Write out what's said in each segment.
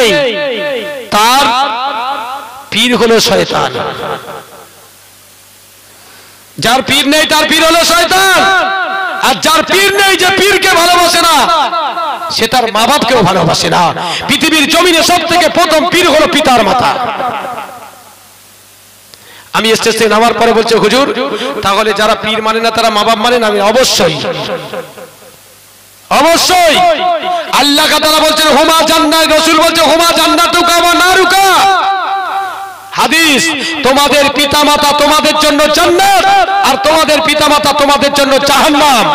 নেই তার পীর হলো শয়তান। যার পীর নেই তার পীর হলো শয়তান। আর যার পীর নেই, যে পীরকে ভালোবাসে না, সে তার মা বাপকেও ভালোবাসে না। পৃথিবীর জমিনে সব থেকে প্রথম পীর হলো পিতার মাতা। আমি স্টেজ থেকে নামার পরে বলছে, হুজুর তাহলে যারা পীর মানে না তারা মা বাপ মানে না? আমি অবশ্যই অবশ্যই। আল্লাহ তাআলা বলছেন হুমা জান্নাত, রাসূল বলছে হুমা জান্নাতুকা ওয়া নারুকা। হাদিস, তোমাদের পিতামাতা তোমাদের জন্য জান্নাত আর তোমাদের পিতামাতা তোমাদের জন্য জাহান্নাম।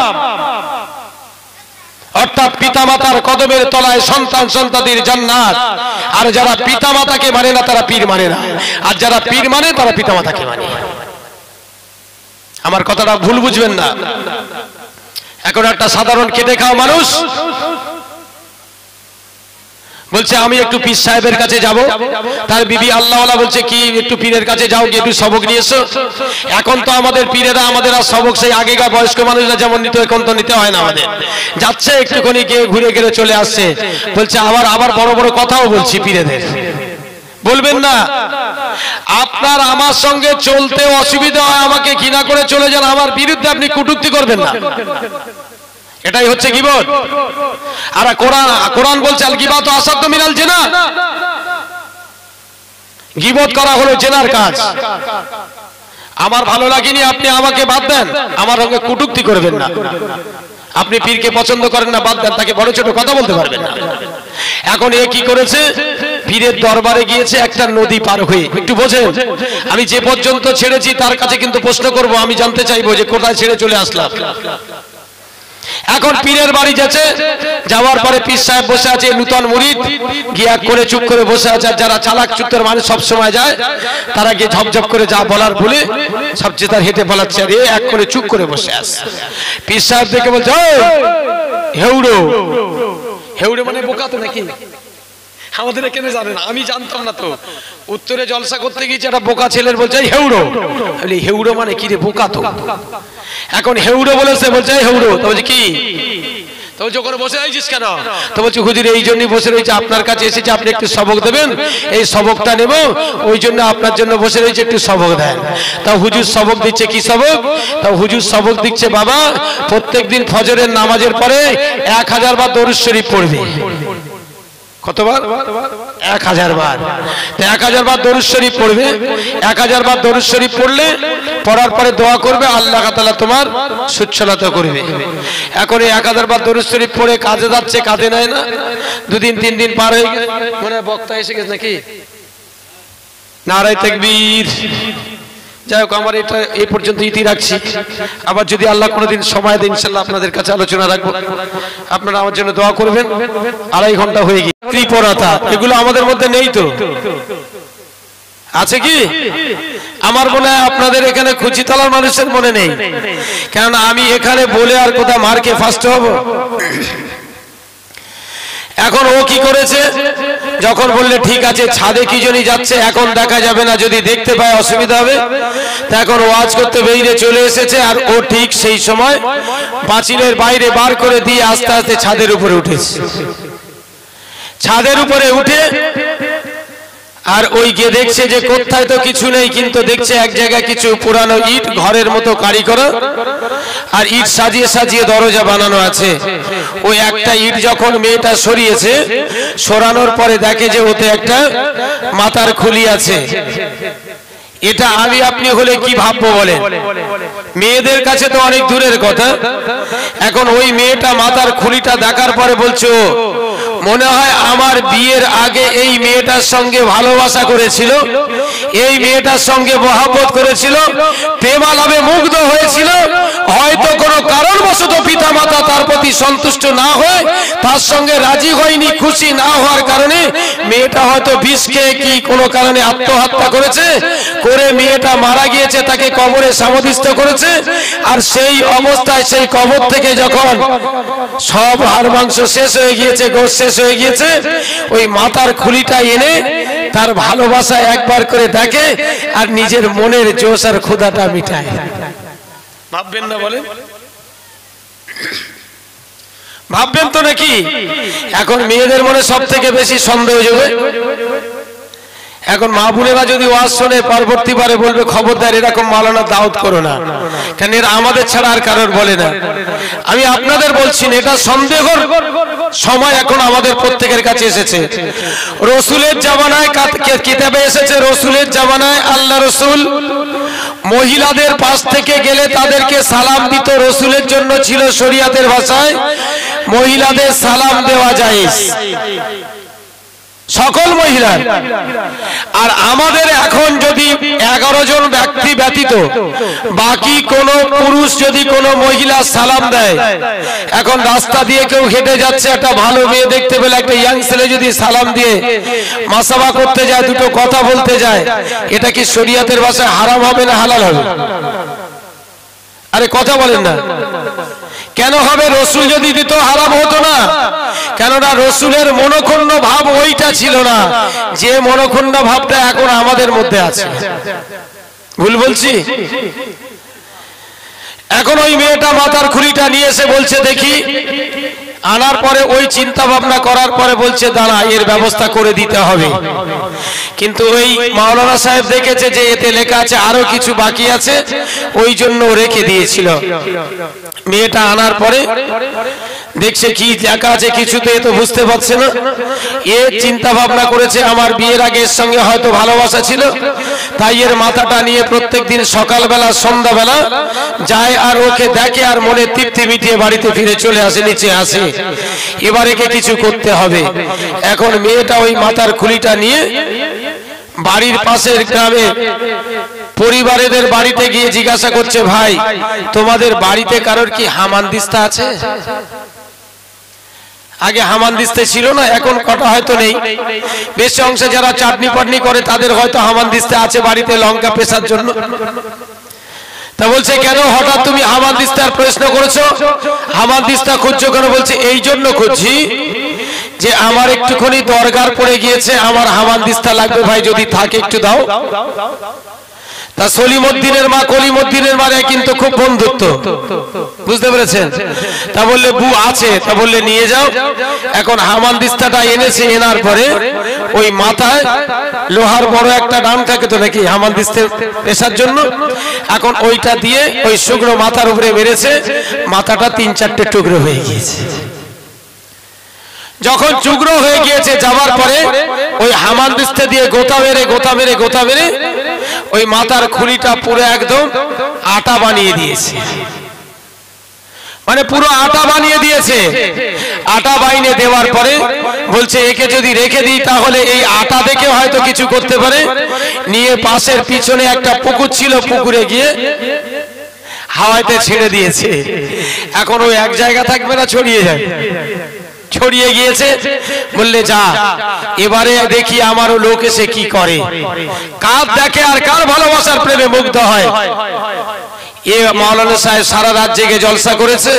অর্থাৎ পিতামাতার কদমের তলায় সন্তান সন্ততির জান্নাত। আর যারা পিতামাতাকে মানে না তারা পীর মানে না, আর যারা পীর মানে তারা পিতামাতাকে মানে। আমার কথাটা ভুল বুঝবেন না। এখন একটা সাধারণ খেটে খাওয়া মানুষ বলছে আমি একটু পীর সাহেবের কাছে যাব। তার বিবি আল্লাহওয়ালা বলছে কি একটু পীরের কাছে যাও, গিয়ে একটু সবক নিয়ে এসো। এখন তো আমাদের পীরেরা আমাদের আর সবক সেই আগেকার বয়স্ক মানুষরা যেমন নিত এখন তো নিতে হয় না। আমাদের যাচ্ছে একটুখানি গিয়ে ঘুরে ঘুরে চলে আসছে। বলছে আবার বড় বড় কথাও বলছি পীরেদের। বলবেন না? আপনার আমার সঙ্গে চলতে অসুবিধা হয়, আমাকে ঘৃণা করে চলে যান, আমার বিরুদ্ধে আপনি কটূক্তি করবেন না। এটাই হচ্ছে গীবত। আর কোরআন বলছে আল গীবাতু আসাদ্দু মিনাল জিনা। গীবত করা হলো জেনার কাজ। আমার ভালো লাগেনি, আপনি আমাকে বাদ দেন, আমার সঙ্গে কটূক্তি করবেন না। আপনি পীরকে পছন্দ করেন না, বাদ দেন, তাকে বড় ছোট কথা বলতে পারবেন না। এখন এ কি করেছে? পীরের দরবারে গিয়েছে একটা নদী পার হয়ে। একটু বোঝেন, আমি যে পর্যন্ত ছেড়েছি তার কাছে কিন্তু প্রশ্ন করব, আমি জানতে চাইবো যে কোথায় ছেড়ে চলে আসলাম। এখন পীরের বাড়ি যাচ্ছে, যাওয়ার পরে পীর সাহেব বসে আছে, নূতন মুরিদ গিয়ে এক করে চুপ করে বসে আছে। যারা চালাক চুত্তর মানুষ সব সময় যায়, তারা গিয়ে ঝপঝপ করে যা বলার ভুলে সবচেয়ে তার হেঁটে বলাচ্ছে, আর এক করে চুপ করে বসে আছে। পীর সাহেব দেখে বলছে, হেউড়ো। হেউড়ো মানে বোকা তো নাকি? আমাদের এখানে জানে না, আমি জানতাম না তো। উত্তরে জলসা করতে গিয়েছে, একটা বোকা ছেলের বলছে হেউড়ো। হেউড়ো মানে কি রে? বোকা তো। এখন হেউড়ো বলেছে, বলছে হেউড়ো। তো বলছে কি? তো বলছে ওখানে বসে রয়েছিস কেন? তো বলছে হুজুর এই জন্যই বসে রয়েছে, আপনার কাছে এসেছে, আপনি একটু সবক দেবেন, এই সবকটা নেব, ওই জন্য আপনার জন্য বসে রয়েছে, একটু সবক দেন। তা হুজুর সবক দিচ্ছে, কি সবক? তা হুজুর সবক দিচ্ছে, বাবা প্রত্যেকদিন ফজরের নামাজের পরে 1000 বার দরুদ শরীফ পড়বে। কতবার? 1000 বার। 1000 বার দরুদ শরীফ পড়বে। 1000 বার দরুদ শরীফ পড়লে পড়ার পরে দোয়া করবে, আল্লাহ তাআলা তোমার সুচ্ছলতা করবে। এখন এই 1000 বার দরুদ শরীফ পড়ে কাজে যাচ্ছে, কাজে নেয় না। 2 দিন 3 দিন পার হয়ে গেছে, মনে হয় বক্তা এসে গেছে নাকি? নারায়ে তাকবীর। যাই হোক, আমার এটা এই পর্যন্ত ইতি রাখছি। আবার যদি আল্লাহ কোনোদিন সময় দেয় ইনশাআল্লাহ আপনাদের কাছে আলোচনা রাখবো। আপনারা আমার জন্য দোয়া করবেন। 2.5 ঘন্টা হয়ে গেছে। ত্রিপরাতা এগুলো আমাদের মধ্যে নেই তো? আছে কি? আমার মনে হয় আপনাদের এখানে কুচিতলার মানুষের মনে নেই, কারণ আমি এখানে বলে আর কোথাও মার্কে ফার্স্ট হব। এখন ও কি করেছে, যখন বললে ঠিক আছে ছাদে কি জন্য যাচ্ছে, এখন দেখা যাবে না, যদি দেখতে পায় অসুবিধা হবে, তা এখন ওয়াজ করতে বেরিয়ে চলে এসেছে। আর ও ঠিক সেই সময় পাঁচিলের বাইরে বার করে দিয়ে আস্তে আস্তে ছাদের উপরে উঠেছে। ছাদের উপরে উঠে আর ওই গিয়ে দেখছে যে কোথায় তো কিছু নেই, কিন্তু দেখছে এক জায়গায় কিছু পুরানো ইট ঘরের মতো কারি করা, আর ইট সাজিয়ে সাজিয়ে দরজা বানানো আছে। ওই একটা ইট যখন মেয়েটা সরিয়েছে, সরানোর পরে দেখে যে ওতে একটা মাথার খুলি আছে। এটা আমি আপনি হলে কি ভাববো বলেন? মেয়েদের কাছে তো অনেক দূরের কথা। এখন ওই মেয়েটা মাথার খুলিটা দেখার পরে বলছে, মনে হয় আমার বিয়ের আগে এই মেয়েটার সঙ্গে ভালোবাসা করেছিল, এই মেয়েটার সঙ্গে মহব্বত করেছিল, প্রেমালাভে মুগ্ধ হয়েছিল। হয়তো কোনো কারণবশত পিতা মাতা তার প্রতি সন্তুষ্ট না হয়ে তার সঙ্গে রাজি হয়নি, খুশি না হওয়ার কারণে মেয়েটা হয়তো বিষ খেয়ে কি কোনো কারণে আত্মহত্যা করেছে, করে মেয়েটা মারা গিয়েছে, তাকে কবরে সমাধিস্থ করেছে। আর সেই অবস্থায় সেই কবর থেকে যখন সব হাড় মাংস শেষ হয়ে গিয়েছে, গোশ শেষ হয়ে গিয়েছে, ওই মাথার খুলিটা এনে তার ভালোবাসা একবার করে দেখে আর নিজের মনের জোশ আর ক্ষুধাটা মিটায়। ভাববেন না বলেন? ভাববেন তো নাকি? এখন মেয়েদের মনে সব থেকে বেশি সন্দেহ যাবে। এখন মা বোনেরা যদি ওয়াজ শোনে পরবর্তীবারে বলবে খবরদার এরকম মাওলানা দাওয়াত করো না, কারণ এরা আমাদের ছাড়া আর কারোর বলে না। আমি আপনাদের বলছি না, এটা সন্দেহর সময় এখন আমাদের প্রত্যেকের কাছে এসেছে। রসুলের জামানায় কিতাবে এসেছে, রসুলের জামানায় আল্লাহ রসুল মহিলাদের পাশ থেকে গেলে তাদেরকে সালাম দিত। রসুলের জন্য ছিল শরিয়াতের ভাষায় মহিলাদের সালাম দেওয়া জায়েজ, সকল মহিলা। আর আমাদের এখন যদি 11 জন ব্যক্তি ব্যতীত বাকি কোন পুরুষ যদি কোনো মহিলা সালাম দেয়, এখন রাস্তা দিয়ে কেউ হেঁটে যাচ্ছে, একটা ভালো মেয়ে দেখতে পেলে একটা ইয়াং ছেলে যদি সালাম দিয়ে মাসাবা করতে যায়, দুটো কথা বলতে যায়, এটা কি শরিয়াতের ভাষায় হারাম হবে না হালাল হবে? আরে কথা বলেন না কেন হবে? রসুল যদি দিত হারাম হতো না, কেননা রসুলের মনোক্ষুণ্ণ ভাব ওইটা ছিল না যে মনোক্ষুণ্ণ ভাবটা এখন আমাদের মধ্যে আছে। ভুল বলছি? এখন ওই মেয়েটা মাথার খুলিটা নিয়ে এসে বলছে দেখি, আনার পরে ওই চিন্তা ভাবনা করার পরে বলছে দাঁড়া এর ব্যবস্থা করে দিতে হবে। কিন্তু ওই মাওলানা সাহেব দেখেছে যে এতে লেখা আছে আরো কিছু বাকি আছে, ওই জন্য রেখে দিয়েছিল। মেয়েটা আনার পরে দেখছে কি লেখা আছে কিছুতে তো বুঝতে পারছে না। এ চিন্তা ভাবনা করেছে আমার বিয়ের আগে এর সঙ্গে হয়তো ভালোবাসা ছিল, তাই এর মাথাটা নিয়ে প্রত্যেকদিন সকালবেলা সন্ধ্যাবেলা যায় আর ওকে দেখে আর মনে তৃপ্তি মিটিয়ে বাড়িতে ফিরে চলে আসে, নিচে আসে। এবার একে কিছু করতে হবে। এখন মেয়েটা ওই মাথার খুলিটা নিয়ে বাড়ির পাশের গ্রামে পরিবারেদের বাড়িতে গিয়ে জিজ্ঞাসা করছে, ভাই তোমাদের বাড়িতে কারোর কি হামানদিস্তা আছে? আগে হামানদিস্তা ছিল না, এখন কটা হয়তো নেই। বেশি অংশে যারা চাটনি পাটনি করে তাদের হয়তো হামানদিস্তা আছে বাড়িতে লঙ্কা পেশার জন্য। তা বলছে কেন হঠাৎ তুমি হামানদিস্তার প্রশ্ন করেছো? হামানদিস্তা খুঁজছো কেন? বলছে এই জন্য খুঁজছি যে আমার একটুখানি দরকার পড়ে গিয়েছে, আমার হামানদিস্তা লাগবে ভাই, যদি থাকে একটু দাও। তা সলিমউদ্দিনের মা কলিমউদ্দিনের মারে কিন্তু খুব বন্ধুত্ব, বুঝতে পেরেছেন? তা বললে বু আছে, তা বললে নিয়ে যাও। এখন হামানদিস্তাটা এনেছে, এনার পরে ওই মাথায় লোহার বড় একটা ডান থাকে তো নাকি হামানদিস্তার পেশার জন্য, এখন ওইটা দিয়ে ওই শুকনো মাথার উপরে মেরেছে, মাথাটা 3-4টে টুকরো হয়ে গিয়েছে। যখন টুকরো হয়ে গিয়েছে যাবার পরে ওই হামানদিস্তা দিয়ে গোতা মেরে ওই মাথার খুলিটা পুরো একদম আটা বানিয়ে দিয়েছে, মানে পুরো আটা বানিয়ে দিয়েছে। আটা বানিয়ে দেওয়ার পরে বলছে একে যদি রেখে দিই তাহলে এই আটা দেখে হয়তো কিছু করতে পারে। নিয়ে পাশের পিছনে একটা পুকুর ছিল, পুকুরে গিয়ে হাওয়াতে ছেড়ে দিয়েছে। এখন ওই এক জায়গা থাকবে না, ছড়িয়ে যায়। ছড়িয়ে গিয়েছে, বললে যা এবারে দেখি আমারও লোক এসে কি করে, কার দেখে আর কার ভালোবাসার প্রেমে মুগ্ধ হয়। এ মাওলানা সাহেব সারা রাত জেগে জলসা করেছে,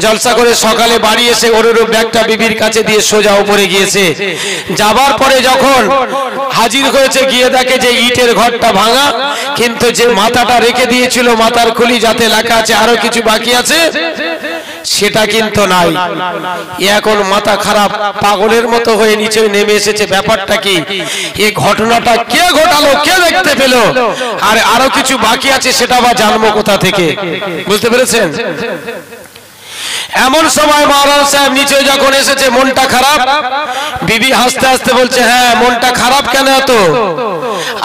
জলসা করে সকালে বাড়ি এসে ওর ব্যাগটা বিবির কাছে দিয়ে সোজা উপরে গিয়েছে। যাবার পরে যখন হাজির হয়েছে, গিয়ে দেখে যে ইটের ঘরটা ভাঙা, কিন্তু যে মাথাটা রেখে দিয়েছিল মাথার খুলি যাতে লেখা আছে আরো কিছু বাকি আছে, সেটা কিন্তু নাই। এখন মাথা খারাপ পাগলের মতো হয়ে নিচে নেমে এসেছে। ব্যাপারটা কি? এই ঘটনাটা কে ঘটালো, কে দেখতে পেল, আর আরো কিছু বাকি আছে সেটা বা জানবো কোথা থেকে? বুঝতে পেরেছেন? এমন সময় মাওলানা সাহেব নিচে যখন এসেছে, মনটা খারাপ। বিবি হাসতে হাসতে বলছে, হ্যাঁ মনটা খারাপ কেন এত?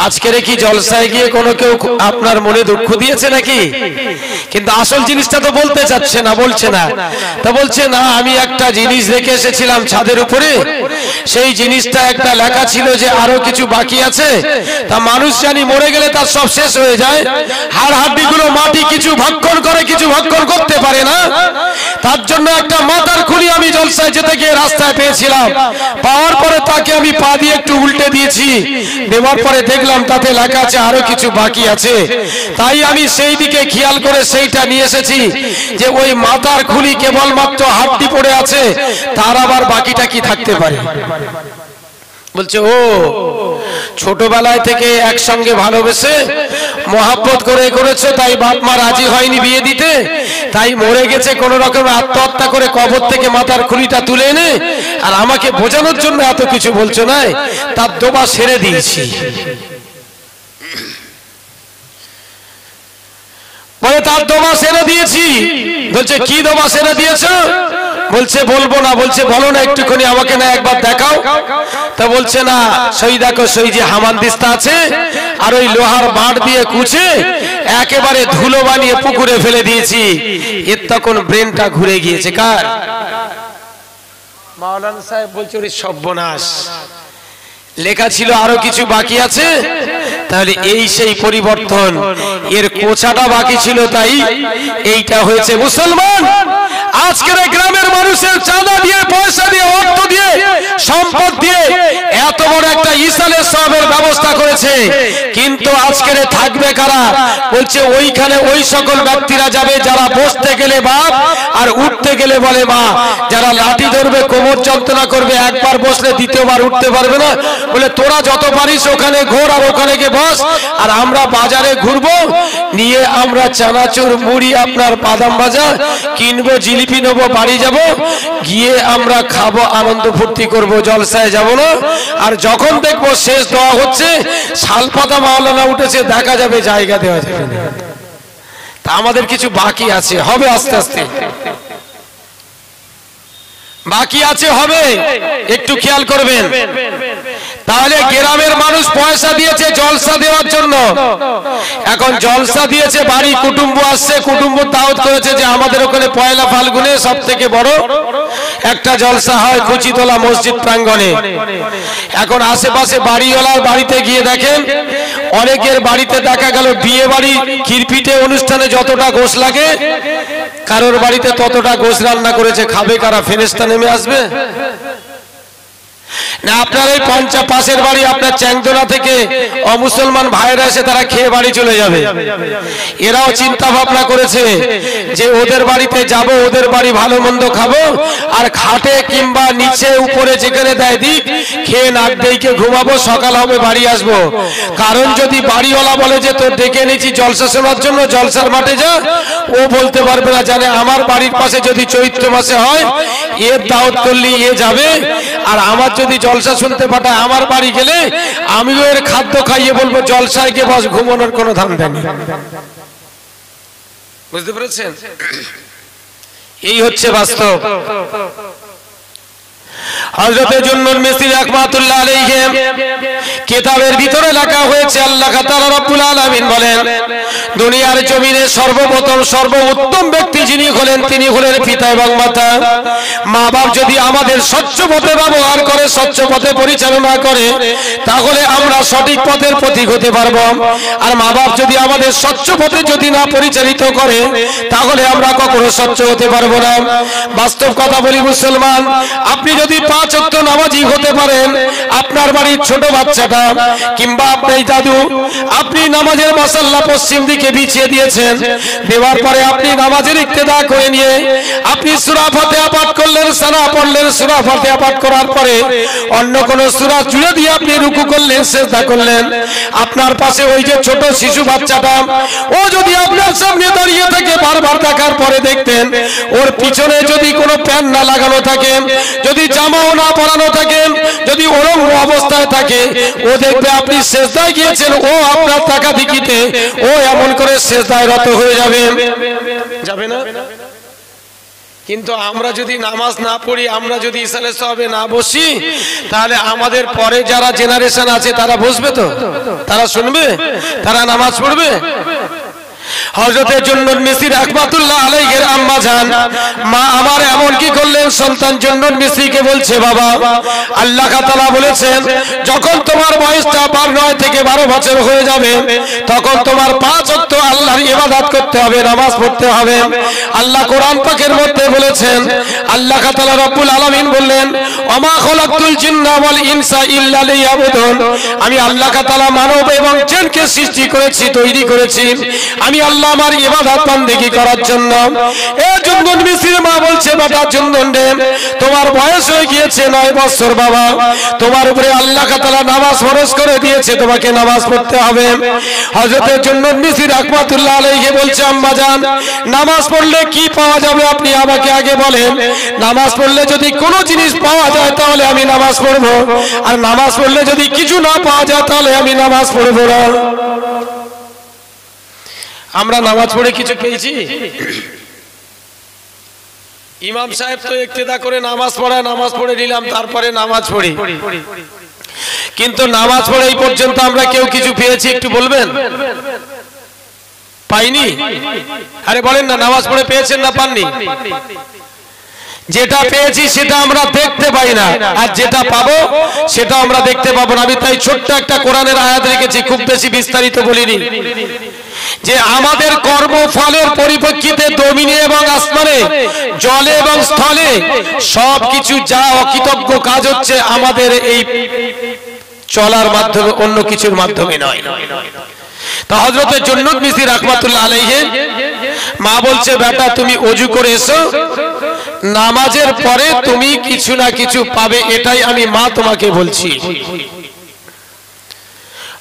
আজকের কি জলসায় গিয়ে কোনো কেউ আপনার মনে দুঃখ দিয়েছে নাকি? কিন্তু আসল জিনিসটা তো বলতে চাচ্ছে না, বলছে না। তা বলছে না, আমি একটা জিনিস রেখে এসেছিলাম ছাদের উপরে, সেই জিনিসটা একটা লেখা ছিল যে আরো কিছু বাকি আছে। তা মানুষ জানি মরে গেলে তার সব শেষ হয়ে যায়, হাড় হাড্ডিগুলো মাটি কিছু ভক্ষণ করে, কিছু ভক্ষণ করতে পারে না। তার জন্য একটা মাথার খুলি আমি জলসায় যেতে গিয়ে রাস্তায় পেয়েছিলাম, পাওয়ার পরে তাকে আমি পা দিয়ে একটু উল্টে দিয়েছি, দেওয়ার পরে দেখলাম তাতে লেখা আছে আরো কিছু বাকি আছে। তাই আমি সেই দিকে খেয়াল করে সেইটা নিয়ে এসেছি, যে ওই মাথার খুলি কেবলমাত্র হাড্ডি পড়ে আছে, তার আবার বাকিটা কি থাকতে পারে? বলছে ও ছোটবেলায় থেকে একসঙ্গে ভালোবেসে মহাব্বত করে করেছো, তাই বাপ মা রাজি হয়নি বিয়ে দিতে, তাই মরে গেছে কোন রকম আত্মহত্যা করে কবর থেকে মাথার খুলিটা তুলে এনে, আর আমাকে বোঝানোর জন্য এত কিছু বলছো না, তার দোবা সেরে দিয়েছি। বলে তার দোবা সেরে দিয়েছি। বলছে কি দোবা সেরে দিয়েছো? বলছে বলবো না। বলছে বলো না একটুখানি আমাকে না একবার দেখাও। তা বলছে না, সই দেখো, সই যে হামানদিস্তা আছে আর ওই লোহার বাঁট দিয়ে কুচে একেবারে ধুলো বানিয়ে পুকুরে ফেলে দিয়েছি। এর তখন ব্রেনটা ঘুরে গিয়েছে। কার? মাওলানা সাহেব বলছে ওরে সর্বনাশ, লেখা ছিল আরো কিছু বাকি আছে। তাহলে এই সেই পরিবর্তন, এর কোচাটা বাকি ছিল, তাই এইটা হয়েছে। মুসলমান আজকের গ্রামের মানুষের চাঁদা দিয়ে, পয়সা দিয়ে, অর্থ দিয়ে, সম্পদ দিয়ে এত বড় একটা ইসালের সবের ব্যবস্থা করেছে, কিন্তু আজকের থাকবে কারা? বলছে ওইখানে ওই সকল ব্যক্তিরা যাবে যারা বসতে গেলে বাপ আর উঠতে গেলে বলে মা, যারা লাঠি ধরবে, কোমর যন্ত্রণা করবে, একবার বসলে দ্বিতীয়বার উঠতে পারবে না। বলে তোরা যত পারিস ওখানে ঘোর আর ওখানে গিয়ে বস, আর আমরা বাজারে ঘুরবো, নিয়ে আমরা চানাচুর, মুড়ি, আপনার বাদাম ভাজা কিনবো, জিলিপি নেবো, বাড়ি যাব, গিয়ে আমরা খাবো, আনন্দ ফুর্তি করবো, জলসায় যাব না। আর যখন দেখবো শেষ দেওয়া হচ্ছে, শালপাতা মাওলানা উঠেছে, দেখা যাবে জায়গা দেওয়া যাবে না। তা আমাদের কিছু বাকি আছে, হবে আস্তে আস্তে, বাকি আছে, হবে, একটু খেয়াল করবেন। তাহলে গ্রামের মানুষ পয়সা দিয়েছে জলসা দেওয়ার জন্য, এখন জলসা দিয়েছে, বাড়ি কুটুম্ব আসছে, কুটুম্ব দাওয়াত করেছে যে আমাদের ওখানে পয়লা ফাল্গুনে সব থেকে বড় একটা জলসা হয় কুচিতলা মসজিদ প্রাঙ্গণে। এখন আশেপাশে বাড়িওয়ালার বাড়িতে গিয়ে দেখেন, অনেকের বাড়িতে দেখা গেল বিয়ে বাড়ি ক্ষীরপিঠে অনুষ্ঠানে যতটা গোশ লাগে, কারোর বাড়িতে ততটা গোশ রান্না করেছে। খাবে কারা? ফেরেশতা নেমে আসবে না। আপনার এই পাশের বাড়ি, আপনার চ্যাংদোলা থেকে অমুসলমান ভাইরা এসে তারা খেয়ে বাড়ি চলে যাবে। এরাও চিন্তা ভাবনা করেছে যে ওদের বাড়িতে যাব, ওদের বাড়ি ভালো মন্দ খাবো, আর খাটে কিংবা নিচে উপরে যেখানে দেয় দিক, খেয়ে নাক ডেকে ঘুমাবো, সকাল হবে বাড়ি আসবো। কারণ যদি বাড়িওয়ালা বলে যে তোর ডেকে এনেছি জলসা শোনার জন্য, জলসার মাঠে যা, ও বলতে পারবে না, জানে আমার বাড়ির পাশে যদি চৈত্র মাসে হয়, এর দাওয়াত করলে এ যাবে, আর আমার যদি জলসা শুনতে পাঠায় আমার বাড়ি গেলে আমিও এর খাদ্য খাইয়ে বলবো জলসায় গিয়ে বস, ঘুমানোর কোনো ধান্দা নেই। বুঝতে পেরেছেন? এই হচ্ছে বাস্তব। হযরতে জুন্নুন মিসরি রাহমাতুল্লাহ আলাইহি কিতাবের ভিতরে লেখা হয়েছে, আল্লাহ তাআলা রব্বুল আলামিন বলেন, দুনিয়ার জমিনে সর্বপ্রথম সর্বোত্তম ব্যক্তি যিনি হলেন, তিনি হলেন পিতা এবং মাতা। মা বাপ যদি আমাদের স্বচ্ছ পথে ব্যবহার করে, স্বচ্ছ পথে পরিচালনা করে, তাহলে আমরা সঠিক পথের পথিক হতে পারবো। আর মা বাপ যদি আমাদের স্বচ্ছ পথে যদি না পরিচালিত করে, তাহলে আমরা কখনো স্বচ্ছ হতে পারবো না। বাস্তব কথা বলি মুসলমান, আপনি যদি 5 ওয়াক্ত নামাজি হতে পারেন, আপনার বাড়ির ছোট বাচ্চাটা কিংবা আপনার দাদু, আপনি নামাজের মাসাল্লা পশ্চিম দিকে বিছিয়ে দিয়েছেন, দেওয়ার পরে আপনি নামাজের ইক্তেদা করে নিয়ে আপনি সূরা ফাতিহা পাঠ করলেন, সানা পড়লেন, সূরা ফাতিহা পাঠ করার পরে অন্য কোন সূরা জুড়ে দিয়ে আপনি রুকু করলেন, সিজদা করলেন। আপনার পাশে ওই যে ছোট শিশু বাচ্চাটা, ও যদি আপনার সামনে দাঁড়িয়ে থেকে বারবার দেখার পরে দেখতেন ওর পিছনে যদি কোনো প্যান্ট না লাগানো থাকে, যদি জামাও না পরানো থাকে, যদি ওরম অবস্থায় থাকে, ও দেখবে আপনি সিজদায় গিয়েছেন, ও আপনার তাকাদিকিতে ও এমন করে সিজদায় রত হয়ে যাবে, যাবে না? কিন্তু আমরা যদি নামাজ না পড়ি, আমরা যদি ইসালে সবে না বসি, তাহলে আমাদের পরে যারা জেনারেশন আছে তারা বসবে তো? তারা শুনবে? তারা নামাজ পড়বে? হযরতে জুন্নুন মিসরি রাহমাতুল্লাহ আলাইহির আম্মা জান মা আমার এমন কি করলেন, সন্তান জুন্নুন মিসরিকে বলছে, বাবা আল্লাহ তাআলা বলেছেন যখন তোমার বয়সটা 9 থেকে 12 বছর হয়ে যাবে, তখন তোমার 5 ওয়াক্ত আল্লাহর ইবাদত করতে হবে, নামাজ পড়তে হবে। আল্লাহ কোরআন পাকের মধ্যে বলেছেন, আল্লাহ তাআলা রব্বুল আলামিন বললেন, ওমা খালাকতুল জিন্না ওয়াল ইনসা ইল্লা লিয়াবুদুন, আমি আল্লাহ তাআলা মানব এবং জিনকে সৃষ্টি করেছি, তৈরি করেছি। আমি আল্লাহ আল্লাহ আমার ইবাদত বন্দেগী করার জন্য। এই জুনদুন মিসরির মা বলছে বেটা জুনদুন রে, তোমার বয়স হয়ে গিয়েছে 9 বছর বাবা, তোমার উপরে আল্লাহ তাআলা নামাজ ফরজ করে দিয়েছে, তোমাকে নামাজ পড়তে হবে। হযরত জুনদুন মিসরি রাহমাতুল্লাহ আলাইহি বলছে আম্মা জান, নামাজ পড়লে কি পাওয়া যাবে আপনি আমাকে আগে বলেন। নামাজ পড়লে যদি কোনো জিনিস পাওয়া যায় তাহলে আমি নামাজ পড়বো, আর নামাজ পড়লে যদি কিছু না পাওয়া যায় তাহলে আমি নামাজ পড়বো না। আমরা নামাজ পড়ে কিছু পেয়েছি? ইমাম সাহেব তো ইক্তেদা করে নামাজ পড়ায়, নামাজ পড়ে নিলাম, তারপরে নামাজ পড়ি, কিন্তু নামাজ পড়ে এই পর্যন্ত আমরা কেউ কিছু পেয়েছি একটু বলবেন? পাইনি? আরে বলেন না, নামাজ পড়ে পেয়েছেন না পাননি? যেটা পেয়েছি সেটা আমরা দেখতে পাই না, আর যেটা পাবো সেটা আমরা দেখতে পাবো না। আমি তাই ছোট্ট একটা কোরআনের আয়াত রেখেছি, খুব বেশি বিস্তারিত বলিনি, যে আমাদের কর্মফলের পরিপ্রেক্ষিতে জমিনে এবং আসমানে, জলে এবং স্থলে সবকিছু যা অকৃতজ্ঞ কাজ হচ্ছে আমাদের এই চলার মাধ্যমে, অন্য কিছুর মাধ্যমে নয়। তা হযরত জুনদুন মিসরি রাহমাতুল্লাহ আলাইহি মা বলছে বেটা তুমি ওযু করে এসো, নামাজের পরে তুমি কিছু না কিছু পাবে, এটাই আমি মা তোমাকে বলছি।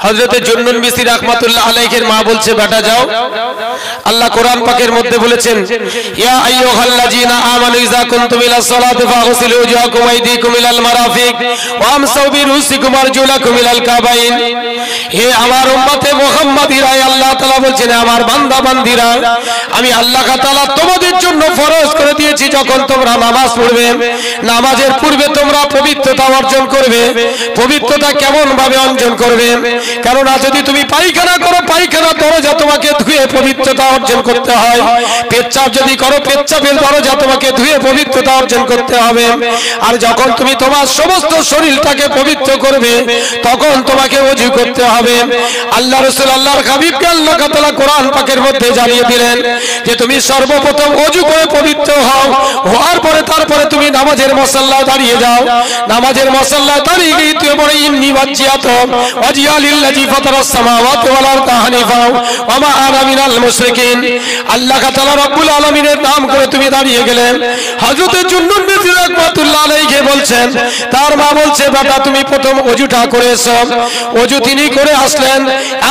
হযরত জুনদুন মিসরি রাহমাতুল্লাহ আলাইহির মা বলছে বেটা যাও, আল্লাহ কোরআন পাকের মধ্যে বলেছেন ইয়া আইয়ুহাল্লাযীনা আমানু ইযা কুনতুম ইলাস সালাতি ফাগসিলু ওয়াজহাকুম ওয়া আইদিকুম ইলাল মারাফিক ওয়া আমসাউ বিরুসিকুম আরজুলাকুম ইলাল কাবাইন। হে আমার উম্মতে মুহাম্মাদীরা, আল্লাহ তাআলা বলছেন আমার বান্দা বান্দীরা, আমি আল্লাহ তাআলা তোমাদের জন্য ফরজ করে দিয়েছি যখন তোমরা নামাজ পড়বে, নামাজের পূর্বে তোমরা পবিত্রতা অর্জন করবে। পবিত্রতা কেমন ভাবে অর্জন করবে? কেননা যদি তুমি পায়খানা করো, পায়খানার দরজা তোমাকে ধুয়ে পবিত্রতা অর্জন করতে হয়। পেচ্ছাপ যদি করো, পেচ্ছাপের দরজা তোমাকে ধুয়ে পবিত্রতা অর্জন করতে হবে। আর যখন তুমি তোমার সমস্ত শরীরটাকে পবিত্র করবে তখন তোমাকে ওযু করতে হবে। আল্লাহ রাসূল আল্লাহর হাবিবকে আল্লাহ তাআলা কোরআন পাকের মধ্যে জানিয়ে দিলেন যে তুমি সর্বপ্রথম ওযু করে পবিত্র হও, হওয়ার পরে তারপরে তুমি নামাজের মুসাল্লায় দাঁড়িয়ে যাও। নামাজের মুসাল্লায় দাঁড়িয়ে গিয়ে তুমি বলো ইন্নী ওয়াজ্জাহতু ওয়াজহিয়া লিল্লাযী ফাতারাস সামাওয়াতি ওয়াল আরদা হানিফা ওয়া মা আনা মিনাল মুশরিকিন। আল্লাহ তাআলা রব্বুল আলামিনের নাম করে তুমি দাঁড়িয়ে গেলেন। হযরত জুনদুন মিসরি রাহমাতুল্লাহ আলাইহি বলছেন, তার মা বলছে বেটা তুমি প্রথম ওযুটা করে এসো। ওযু তিনি করে আসলেন,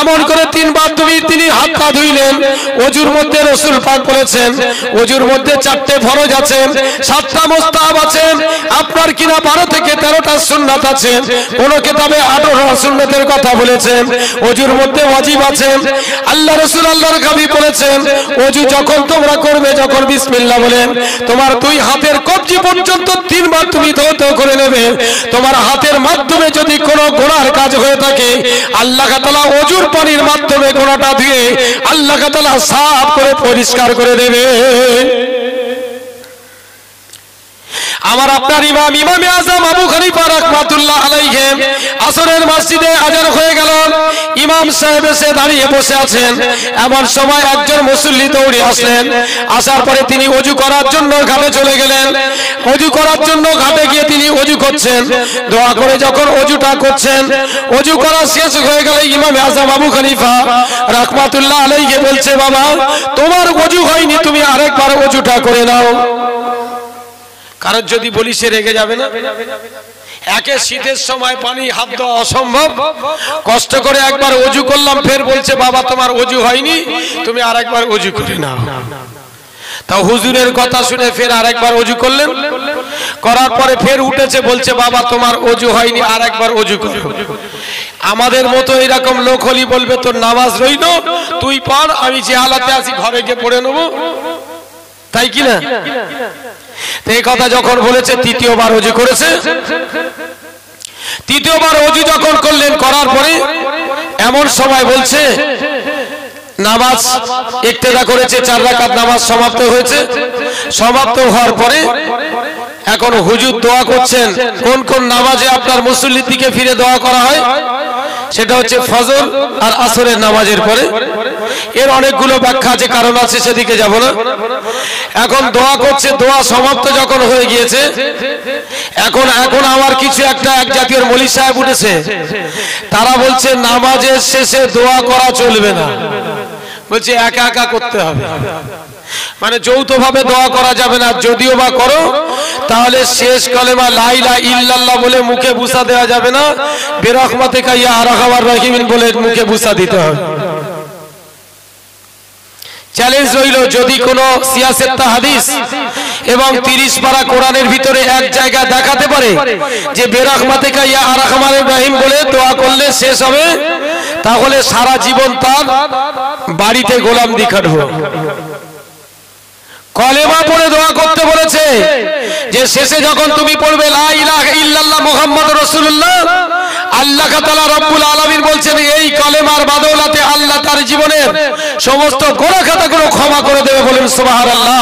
এমন করে 3 বার তিনি হাতটা ধুইলেন। ওযুর মধ্যে রাসূল পাক বলেছেন ওযুর মধ্যে 4টে ফরজ আছে, 7টা মুস্তাহাব আছে, আপনার কিনা 12 থেকে 13টা সুন্নাত আছে, কোন কিতাবে 18টা সুন্নাতের কথা বলেছেন। ওযুর মধ্যে ওয়াজিব আছে। আল্লাহ রাসূল আল্লাহর হাবিব বলেছেন ওযু যখন তোমরা করবে, যখন বিসমিল্লাহ বলেন তোমার 2 হাতের কবজি পর্যন্ত 3 বার তুমি ধৌত করে নেবে। তোমার হাতের মাধ্যমে যদি কোনো গুনার কাজ হয়ে থাকে আল্লাহ তাআলা ওযুর পানির মাধ্যমে গুনাহটা ধুয়ে আল্লাহ তাআলা সাফ করে পরিষ্কার করে দেবে। আমার আপনার ইমাম ইমামে আযম আবু হানিফা রাহমাতুল্লাহ আলাইহি আসরের মসজিদে আযান হয়ে গেল, ইমাম সাহেব এসে দাঁড়িয়ে বসে আছেন। এমন সময় একজন মুসল্লি দৌড়ে আসলেন। আসার পরে তিনি ওযু করার জন্য ঘাটে চলে গেলেন। ওযু করার জন্য ঘাটে গিয়ে তিনি ওযু করছেন, দোয়া করে যখন ওযুটা করছেন, ওযু করা শেষ হয়ে গেলে ইমামে আযম আবু হানিফা রাহমাতুল্লাহ আলাইহি বলছে বাবা তোমার ওযু হয়নি, তুমি আরেকবার ওযুটা করে নাও। কারণ যদি বলি সে রেগে যাবে না? একে শীতের সময় পানি হাত দেওয়া অসম্ভব, কষ্ট করে একবার ওযু করলাম, ফের বলছে বাবা তোমার ওযু হয়নি, তুমি আরেকবার ওযু করে নাও। তাও হুজুরের কথা শুনে ফের আরেকবার ওযু করলেন, করার পরে ফের উঠেছে বলছে বাবা তোমার ওযু হয়নি, আরেকবার ওযু করো। আমাদের মতো এরকম লোক হলি বলবে তোর নামাজ রইল, তুই পড়, আমি যে হালাতে আছি ঘরে গিয়ে পড়ে নেব, তাই কি না? এই কথা যখন বলেছে তৃতীয়বার ওযু করেছে। তৃতীয়বার ওযু যখন করলেন, করার পরে এমন সময় বলছে নামাজ ইক্তেদা করেছে, 4 রাকাত নামাজ সমাপ্ত হয়েছে। সমাপ্ত হওয়ার পরে এখন হুজুর দোয়া করছেন। কোন কোন নামাজে আপনার মুসল্লির দিকে ফিরে দোয়া করা হয়? সেটা হচ্ছে ফজর আর আসরের নামাজের পরে। এর অনেকগুলো ব্যাখ্যা আছে, কারণ আছে, সেদিকে যাব না। এখন দোয়া করছে, দোয়া সমাপ্ত যখন হয়ে গিয়েছে, এখন আমার কিছু এক জাতীয় মৌলভী সাহেব উঠেছে, তারা বলছে নামাজের শেষে দোয়া করা চলবে না। বলছে একা একা করতে হবে, মানে যৌথভাবে দোয়া করা যাবে না। যদিও বা করো তাহলে শেষ কালেমা লা ইলাহা ইল্লাল্লাহ বলে মুখে বুসা দেওয়া যাবে না, বিরহমাতিকা ইয়া আরহামার রাহিমিন বলে মুখে বুসা দিতে হবে। চ্যালেঞ্জ রইল, যদি কোনো সিয়াসেত্তা হাদিস এবং 30 পারা কোরআনের ভিতরে এক জায়গায় দেখাতে পারে যে বিরহমাতিকা ইয়া আরহামার রাহিম বলে দোয়া করলে শেষ হবে, তাহলে সারা জীবন তার বাড়িতে গোলামদি খাটবো। কলেমা পড়ে দোয়া করতে বলেছে যে শেষে যখন তুমি পড়বে লা ইলাহা ইল্লাল্লাহ মুহাম্মাদুর রাসূলুল্লাহ, আল্লাহ তাআলা রব্বুল আলামিন বলছেন এই কলেমার বদৌলতে আল্লাহ তার জীবনের সমস্ত গুনাহ খাতাগুলো ক্ষমা করে দেবে, বলেন সুবহানাল্লাহ।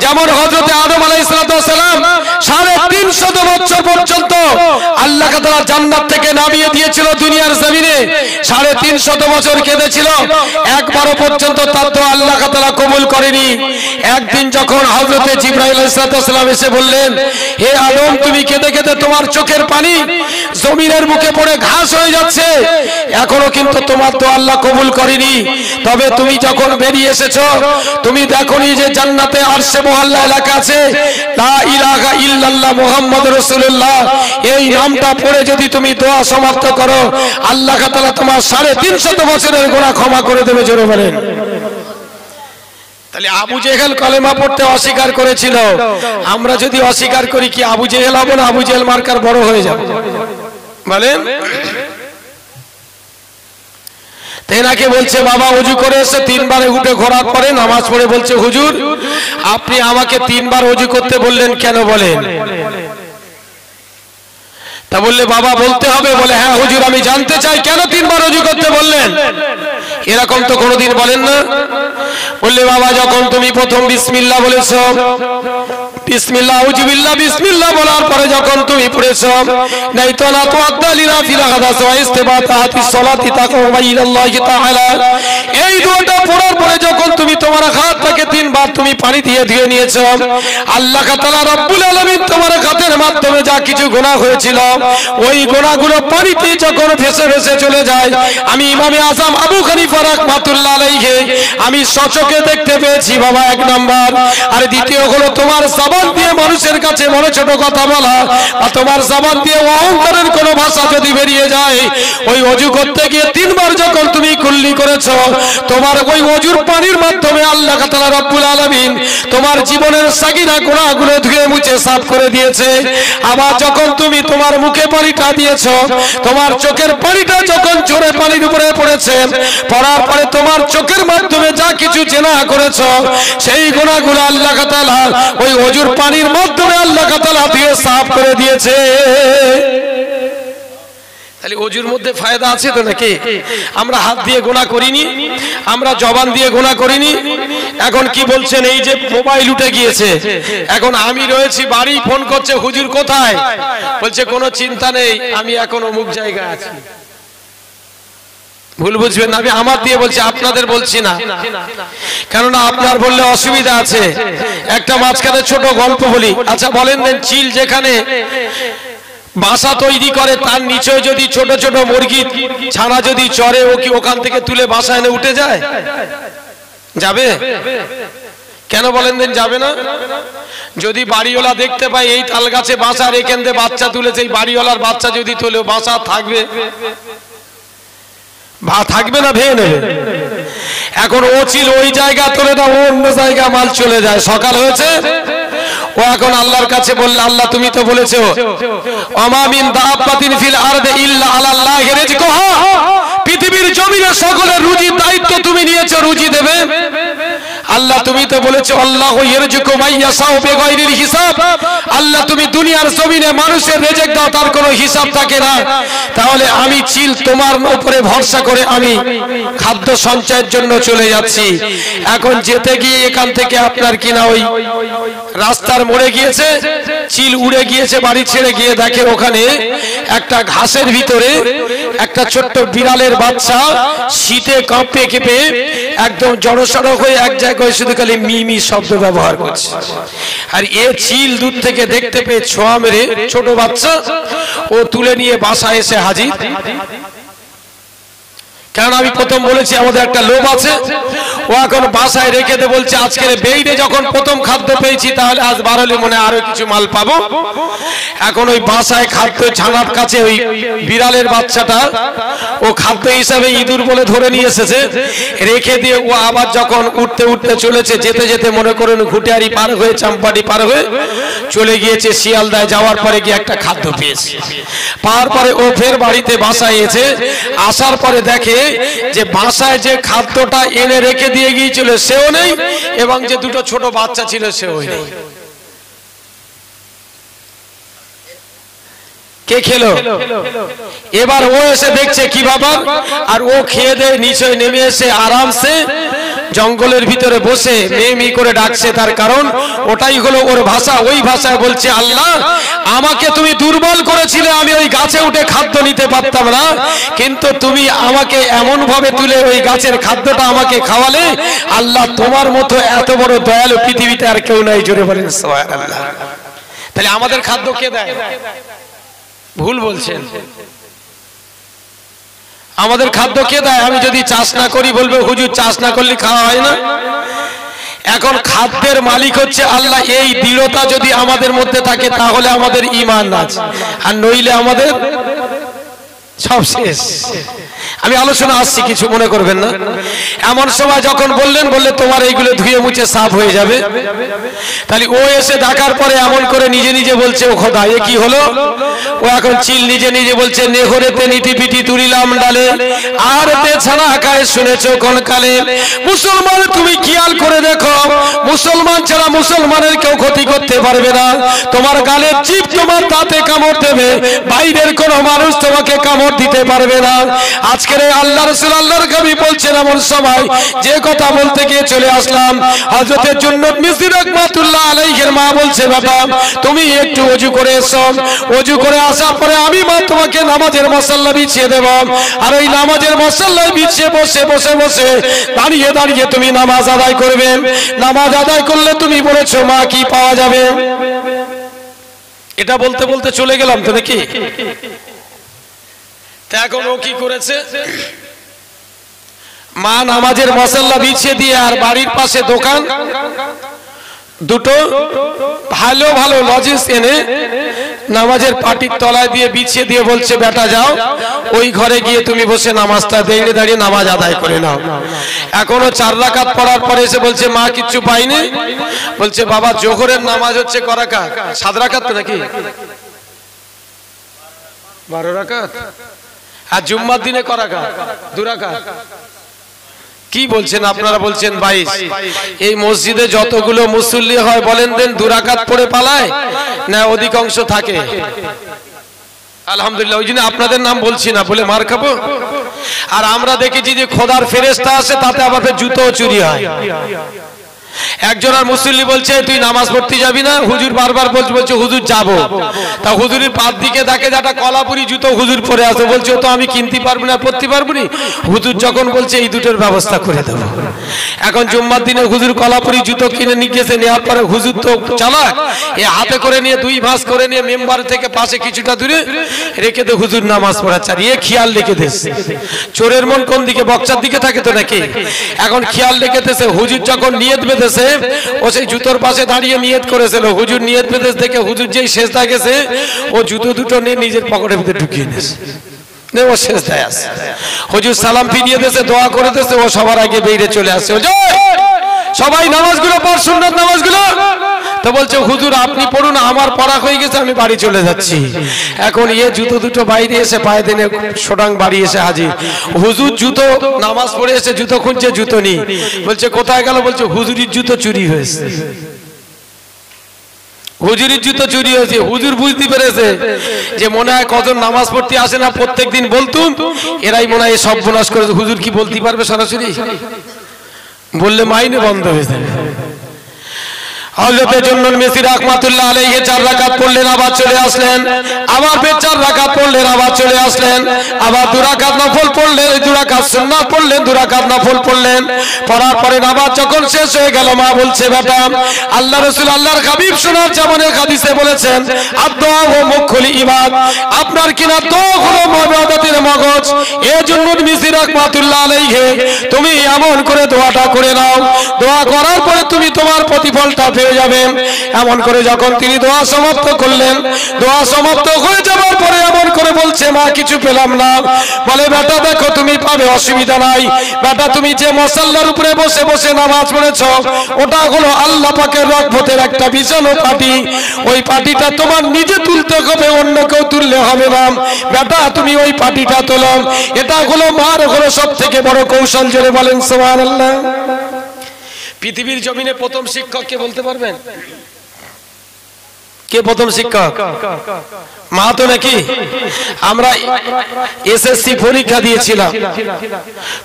যেমন হযরত আদম আলাইহিস সালাম 350 বছর পর্যন্ত আল্লাহ তাআলা জান্নাত থেকে নামিয়ে দিয়েছিল দুনিয়ার জমিনে, 350 বছর কেঁদেছিল, একবারও পর্যন্ত তার দোয়া আল্লাহ তাআলা কবুল করেনি। একদিন যখন হযরত জিবরাইল আলাইহিস সালাম এসে বললেন, হে আদম তুমি কেঁদে কেঁদে তোমার চোখের পানি জমিনের মুখে পড়ে ঘাস হয়ে যাচ্ছে, এখনো কিন্তু তোমার দোয়া আল্লাহ কবুল করেনি। তবে তুমি যখন বেরিয়ে এসেছো, তুমি দেখোনি যে জান্নাতে আরশে মুআল্লা এলাকা আছে, লা ইলাহা ইল্লাল্লাহ মুহাম্মাদুর রাসূলুল্লাহ, এই নামটা পড়ে যদি তুমি দোয়া সমাপ্ত করো, আল্লাহ তাআলা তোমার 350 বছরের গুনাহ ক্ষমা করে দেবে। জোরে বলেন। তাহলে আবু জেহেল কলেমা পড়তে অস্বীকার করেছিল, আমরা যদি অস্বীকার করি কি আবু জেহেল হব না? আবু জেহেল মার্কার বড় হয়ে যাবে, বলেন। তেনাকে বলছে বাবা ওযু করে এসে 3 বারে উঠে ঘোরার পরে নামাজ পড়ে বলছে, হুজুর আপনি আমাকে 3 বার ওযু করতে বললেন কেন বলেন? তা বললে বাবা বলতে হবে। বলে হ্যাঁ হুজুর আমি জানতে চাই কেন 3 বার ওযু করতে বললেন? এরকম তো কোনোদিন বলেন না। বললে বাবা যখন তুমি প্রথম বিসমিল্লাহ বলেছো, বিসমিল্লাহ আউযু বিল্লাহ বিসমিল্লাহ বলার পরে যখন তুমি পড়েছো নাইতালা তুআদ্দালিনা ফিল হাদাস ওয়া ইস্তিবাতাতিস সালাতি তাকওয়া ইলাল্লাহি তাআলা, এই দুটো পড়ার পরে যখন তুমি তোমার হাতটাকে 3 বার তুমি পানি দিয়ে ধুয়ে নিয়েছো, আল্লাহ তাআলা রব্বুল আলামিন তোমার হাতের মাধ্যমে যা কিছু গুনাহ হয়েছিল ওই গুনাহগুলো পানিতে যখন ভেসে ভেসে চলে যায়, আমি ইমামে আযম আবু হানিফা রাহমাতুল্লাহ আলাইহি আমি সচক্ষে দেখতে পেয়েছি বাবা, 1 নাম্বার। আর দ্বিতীয় হলো তোমার জবান দিয়ে মানুষের কাছে বড় ছোট কথা বলা, আর তোমার জবান দিয়ে অহংকারের কোনো ভাষা যদি বেরিয়ে যায়, ওই ওযু করতে গিয়ে 3 বার যখন তুমি কুল্লি করেছো, তোমার ওই ওযুর পানির মাধ্যমে আল্লাহ তাআলা রব্বুল আলামিন তোমার জীবনের সাগীরা গুনাহগুলো ধুয়ে মুছে সাফ করে দিয়েছে। আবার যখন তুমি তোমার মুখে পানিটা দিয়েছো, তোমার চোখের পানিটা যখন ঝরে পানির উপরে পড়েছে, পড়ার পরে তোমার চোখের মাধ্যমে যা কিছু জেনা করেছো সেই গুনাহগুলো আল্লাহ তাআলা ওই ওযুর পানির মাধ্যমে আল্লাহ তাআলা ধুয়ে সাফ করে দিয়েছে। তাহলে ওযুর মধ্যে ফায়দা আছে তো নাকি? আমরা হাত দিয়ে গুনাহ করিনি, আমরা জবান দিয়ে গুনাহ করিনি। এখন কি বলছেন এই যে মোবাইল উঠে গিয়েছে, এখন আমি রয়েছি বাড়ি, ফোন করছে হুজুর কোথায়? বলছে কোনো চিন্তা নেই আমি এখন অমুক জায়গায় আছি। ভুল বুঝবেন না, আমি আমার দিয়ে বলছি, আপনাদের বলছি না, কেননা আপনার বললে অসুবিধা আছে। একটা মাঝখানে ছোট গল্প বলি। আচ্ছা বলেন দেন, চিল যেখানে বাসা তৈরি করে তার নিচে যদি ছোট ছোট মুরগি ছানা যদি চড়ে, ও কি ওখান থেকে তুলে বাসা এনে উঠে যায়? যাবে? কেন বলেন দেন যাবে না? যদি বাড়িওয়ালা দেখতে পায় এই তাল গাছে বাসা রেখে দিয়ে বাচ্চা তুলেছে, এই বাড়িওয়ালার বাচ্চা যদি তোলে বাসা থাকবে? থাকবে না, ভেঙে নেবে। এখন ও ছিল ওই জায়গা তোলে না, ও অন্য জায়গা মাল চলে যায়। সকাল হয়েছে, ও এখন আল্লাহর কাছে বললে আল্লাহ তুমি তো বলেছো ওমা মিন দাব্বাতিন ফিল আরদি ইল্লা আলাল্লাহি রিজকুহা, পৃথিবীর জমিনে সকলের রুজির দায়িত্ব তুমি নিয়েছো, রুজি দেবে আল্লাহ। তুমি তো বলেছো আল্লাহু ইয়ারযুকু মাইয়াশাউ বিগাইরিল হিসাব, আল্লাহ তুমি দুনিয়ার জমিনে মানুষের রিজিক দাও, তার কোনো হিসাব থাকে না। তাহলে আমি চিল তোমার উপরে ভরসা করে আমি খাদ্য সঞ্চয়ের জন্য চলে যাচ্ছি। এখন যেতে গিয়ে এখান থেকে আপনার কিনা ওই রাস্তার মোড়ে গিয়েছে, চিল উড়ে গিয়েছে, বাড়ি ছেড়ে গিয়ে দেখে ওখানে একটা ঘাসের ভিতরে একটা ছোট্ট বিড়ালের বাচ্চা শীতে কাঁপে কেঁপে একদম জড়সড় হয়ে এক জায়গায় শুধু খালি মিমি শব্দ ব্যবহার করছে। আর এ চিল দূর থেকে দেখতে পেয়ে ছোঁয়া মেরে, ছোট বাচ্চা, ও তুলে নিয়ে বাসায় এসে হাজির। কারণ আমি প্রথম বলেছি আমাদের একটা লোভ আছে, ও এখন বাসায় রেখে দে বলছে আজকের বেইরে যখন প্রথম খাদ্য পেয়েছি তাহলে আজ বাড়ালে মনে আরো কিছু মাল পাবো। এখন ওই বাসায় খাদ্য ছানার কাছে ওই বিড়ালের বাচ্চাটা ও খাদ্য হিসাবে ইঁদুর বলে ধরে নিয়ে এসেছে, রেখে দিয়ে ও আবার যখন উঠতে উঠতে চলেছে, যেতে যেতে মনে করুন ঘুটিয়ারি পার হয়ে চাম্পাটি পার হয়ে চলে গিয়েছে শিয়ালদায়, যাওয়ার পরে গিয়ে একটা খাদ্য পেয়েছে। পাওয়ার পরে ও ফের বাড়িতে বাসায় এসে আসার পরে দেখে যে বাসায় যে খাদ্যটা এনে রেখে দিয়ে গিয়েছিল সেও নেই, এবং যে দুটো ছোট বাচ্চা ছিল সেও নেই। কে খেলো? এবার ও এসে দেখছে কি ব্যাপার, আর ও খেয়ে দিয়ে নিচে নেমে এসে আরামসে জঙ্গলের ভিতরে বসে মেয়ে করে ডাকছে। তার কারণ ওটাই হলো ওর ভাষা। ওই ভাষায় বলছে, আল্লাহ আমাকে তুমি দুর্বল করেছিলে, আমি ওই গাছে উঠে খাদ্য নিতে পারতাম না, কিন্তু তুমি আমাকে এমন ভাবে তুলে ওই গাছের খাদ্যটা আমাকে খাওয়ালে। আল্লাহ তোমার মতো এত বড় দয়ালু পৃথিবীতে আর কেউ নাই। জোরে বলেন সুবহানাল্লাহ। তাহলে আমাদের খাদ্য কে দেয়? ভুল বলছেন। আমাদের খাদ্য কে দেয়? আমি যদি চাষ না করি বলবে হুজুর চাষ না করলে খাওয়া হয় না। এখন খাদ্যের মালিক হচ্ছে আল্লাহ। এই দৃঢ়তা যদি আমাদের মধ্যে থাকে তাহলে আমাদের ঈমান আছে, আর নইলে আমাদের সব শেষ। আমি আলোচনা আসছি, কিছু মনে করবেন না। এমন সময় যখন বললে তোমার এইগুলো ধুয়ে মুছে সাফ হয়ে যাবে, তাহলে ও এসে ডাকার পরে এমন করে নিজে নিজে বলছে, ও খোদা এ কি হলো? ও এখন চিল নিজে নিজে বলছে, নেহরেতে নিটি পিটি তুলিলাম ডালে, আর তে ছাড়া আকায় শুনেছো কোন কালে। মুসলমান তুমি খেয়াল করে দেখো, মুসলমান ছাড়া মুসলমানের কেউ ক্ষতি করতে পারবে না। তোমার গালের চিপ তোমার দাঁতে কামড় দেবে, বাইরের কোন মানুষ তোমাকে কামড় দিতে পারবে না। আজকের আল্লাহ রাসূল আল্লাহর কবি বলছেন এমন সময় যে কথা বলতে গিয়ে চলে আসলাম। হযরতে জুন্নাত মিসরি রাহমাতুল্লাহ আলাইহির মা বলছে, বাবা তুমি একটু ওযু করে এসো। ওযু করে আসার পরে আমি মা তোমাকে নামাজের মুসাল্লা বিছিয়ে দেব, আর ওই নামাজের মুসাল্লায় বিছিয়ে বসে বসে বসে দাঁড়িয়ে দাঁড়িয়ে তুমি নামাজ আদায় করবে। নামাজ আদায় করলে তুমি বলেছো মা কি পাওয়া যাবে। এটা বলতে বলতে চলে গেলাম তো নাকি? এখন ও কি করেছে, মা নামাজের মুসাল্লা বিছিয়ে দিয়ে আর বাড়ির পাশে দোকান দুটো ভালো ভালো লজেস এনে নামাজের পাটির তলায় দিয়ে বিছিয়ে দিয়ে বলছে, বেটা যাও ওই ঘরে গিয়ে তুমি বসে নামাজটা দাঁড়িয়ে দাঁড়িয়ে নামাজ আদায় করে নাও। এখনো 4 রাকাত পড়ার পরে এসে বলছে মা কিচ্ছু পাইনি। বলছে বাবা জোহরের নামাজ হচ্ছে ক রাকাত? 7 রাকাত তো নাকি? 12 রাকাত। আর জুম্মার দিনে ক রাকাত? 2 রাকাত। কি বলছেন আপনারা? বলছেন 22। এই মসজিদে যতগুলো মুসল্লি হয় বলেন দেন 2 রাকাত পড়ে পালায় না অধিকাংশ থাকে? আলহামদুলিল্লাহ। ওই জন্য আপনাদের নাম বলছি না, বলে মার খাবো। আর আমরা দেখেছি যে খোদার ফেরেশতা আসে, তাতে আবার জুতো চুরি হয়। একজন আর মুসল্লি বলছে তুই নামাজ পড়তে যাবি না? হুজুর বারবার বলছে হুজুর যাবো। তা হুজুরের পাশ দিকে দেখে যেটা কলাপুরি জুতো হুজুর পরে আসে, বলছে তো আমি কিনতে পারবো না, পড়তে পারবো না। হুজুর যখন বলছে এই দুটোর ব্যবস্থা করে দেবো। এখন জুম্মার দিনে হুজুর কলাপুরি জুতো কিনে নিয়ে গেছে, নেওয়ার পরে হুজুর তো চালাক, এ হাতে করে নিয়ে 2 ভাঁজ করে নিয়ে মেম্বার থেকে পাশে কিছুটা দূরে রেখে দে হুজুর নামাজ পড়াচ্ছে। আর এ খেয়াল রেখে দিচ্ছে, চোরের মন কোন দিকে, বক্সার দিকে থাকে তো নাকি? এখন খেয়াল রেখে দিচ্ছে, হুজুর যখন নিয়ত বেঁধেছে ও সেই জুতোর পাশে দাঁড়িয়ে নিয়ত করেছিল। হুজুর নিয়ত বেঁধে থেকে হুজুর যেই সেজদা গেছে ও জুতো দুটো নিয়ে নিজের পকেটের ভিতরে ঢুকিয়ে নিয়েছে। ও সেজদায় আছে, হুজুর সালাম ফিরিয়ে দিয়েছে, দোয়া করে দিয়েছে, ও সবার আগে বেরিয়ে চলে আসছে। সবাই নামাজগুলো পড়, সুন্নাত নামাজগুলো। তো বলছে হুজুর আপনি পড়ুন, আমার পড়া হয়ে গেছে, আমি বাড়ি চলে যাচ্ছি। এখন এ জুতো দুটো বাইরে এসে পায়ে দিনে সোডাং বাড়ি এসে হাজির। হুজুর জুতো নামাজ পড়ে এসে জুতো খুঁজছে, জুতো নেই। বলছে কোথায় গেল? বলছে হুজুরির জুতো চুরি হয়েছে। হুজুরির জুতো চুরি হয়েছে। হুজুর বুঝতে পেরেছে যে মনে হয় কজন নামাজ পড়তে আসে না, প্রত্যেকদিন বলতুম, এরাই মনে হয় সব বোনাস করেছে। হুজুর কি বলতে পারবে সরাসরি? বললে মাইনে বন্ধ হয়ে যাবে। হযরতে জুন্নাত মিসরি রাহমাতুল্লাহ আলাইহি 4 রাকাত পড়লেন, আবার চলে আসলেন। আবার ফের 4 রাকাত পড়লেন, আবার চলে আসলেন। আবার 2 রাকাত নফল পড়লেন, 2 রাকাত সুন্নাত পড়লেন, 2 রাকাত নফল পড়লেন। পড়ার পরে নামাজ যখন শেষ হয়ে গেল, মা বলছে বেটা আল্লাহ রাসূল আল্লাহর হাবিব শোনার জামানের হাদিসে বলেছেন আদ-দুআ মুখুল ইবাদ। আপনার কিনা দোয়া হলো ইবাদতের মগজ। এই জন্য মিসরি রাহমাতুল্লাহ আলাইহি তুমি এমন করে দোয়াটা করে নাও, দোয়া করার পরে তুমি তোমার প্রতিফলটা পেয়ে যাবে। এমন করে যখন তিনি দোয়া সমাপ্ত করলেন, দোয়া সমাপ্ত হয়ে যাওয়ার পরে এমন করে বলছে, মা কিছু পেলাম না। বলে বেটা দেখো তুমি পাবে, অসুবিধা নাই। বেটা তুমি যে মুসাল্লার উপরে বসে বসে নামাজ পড়েছো, ওটা হলো আল্লাহ পাকের রহমতের একটা বিশাল পাটি। ওই পাটিটা তোমার নিজে তুলতে হবে, অন্য কেউ তুললে হবে না। বেটা তুমি ওই পাটিটা তোলো। এটা হলো মার হলো সব থেকে বড় কৌশল। জোরে বলেন সুবহানাল্লাহ। পৃথিবীর জমিনে প্রথম শিক্ষক কে বলতে পারবেন? কে প্রথম শিক্ষক? মা তো নাকি? আমরা এসএসসি পরীক্ষা দিয়েছিলাম।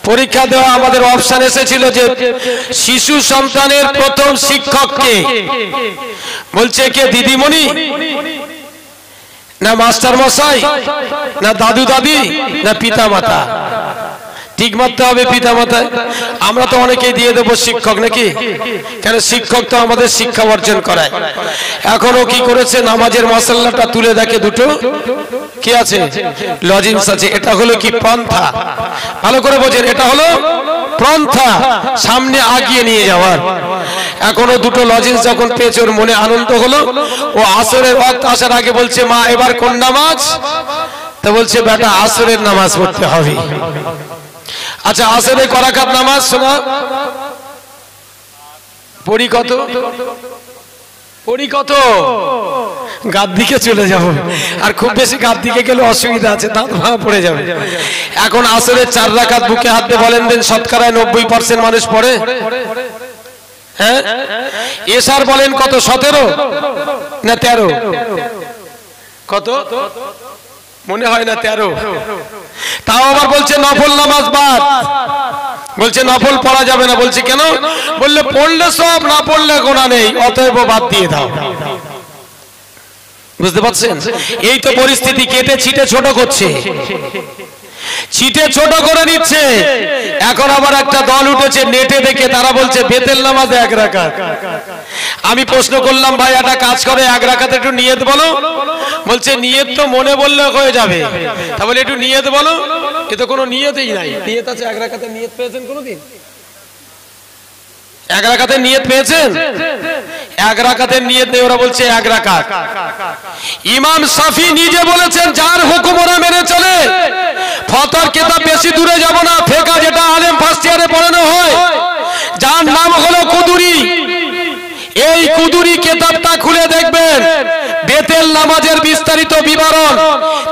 পরীক্ষা দেওয়া আমাদের অপশন এসেছিল যে শিশু সন্তানের প্রথম শিক্ষক কে? বলছে কে? দিদিমণি, না মাস্টার মশাই, না দাদু দাদি, না পিতা মাতা? ঠিক মারতে হবে পিতা মাতায়। আমরা তো অনেকেই দিয়ে দেবো শিক্ষক, নাকি? কেন শিক্ষক তো আমাদের শিক্ষা অর্জন করায়। এখনো কি করেছে, নামাজের মশাল্লাটা তুলে দেখে দুটো কি আছে, লজিন্স আছে। এটা হলো কি পন্থা, ভালো করে বোঝেন, এটা হলো পন্থা সামনে আগিয়ে নিয়ে যাওয়ার। এখনো দুটো লজিন্স যখন পেয়েছে ওর মনে আনন্দ হলো। ও আসরের ওয়াক্ত আসার আগে বলছে, মা এবার কোন নামাজ? তা বলছে বেটা আসরের নামাজ পড়তে হবে। আচ্ছা আসরে করাকাত নামাজ শোনা পড়ি কত? পড়ি কত? গাদ দিকে চলে যাব, আর খুব বেশি গাদ দিকে গেলে অসুবিধা আছে, দাঁত ভাঙা পড়ে যাবে। এখন আসরে 4 রাকাত বুকে হাত দিয়ে বলেন দেন শতকরায় 90% মানুষ পড়ে। হ্যাঁ, এশার বলেন কত? 17 না 13? কত মনে হয় না 13। তাও আবার বলছে নফল নামাজ বাদ, বলছে নফল পড়া যাবে না। বলছে কেন? বললে পড়লে সব, না পড়লে গোনা নেই, অতএব বাদ দিয়ে দাও। বুঝতে পারছেন? এই তো পরিস্থিতি। কেটে ছিটে ছোট করছে, ছিটে ছোট করে নিচ্ছে। এখন আবার একটা দল উঠেছে নেটে দেখে, তারা বলছে বেতেল নামাজ 1 রাকাত। আমি প্রশ্ন করলাম, ভাই একটা কাজ করে 1 রাকাত একটু নিয়ত বলো। বলছে নিয়ত তো মনে বললে হয়ে যাবে। তাহলে একটু নিয়ত বলো। এ তো কোনো নিয়তই নাই। নিয়ত আছে 1 রাকাতের? নিয়ত পেয়েছেন কোনোদিন? 1 রাকাতের নিয়ত পেয়েছেন? 1 রাকাতের নিয়ত নেই। ওরা বলছে 1 রাকাত। ইমাম শাফি নিজে বলেছেন যার হুকুম ওরা মেনে চলে। ফতোয়ার কিতাব বেশি দূরে যাব না, ফিকহ যেটা আলেম ফার্স্ট ইয়ারে পড়ানো হয়, যার নাম হলো কুদুরি। এই কুদুরি কিতাবটা খুলে দেখবেন, বেতেল নামাজের বিস্তারিত বিবরণ।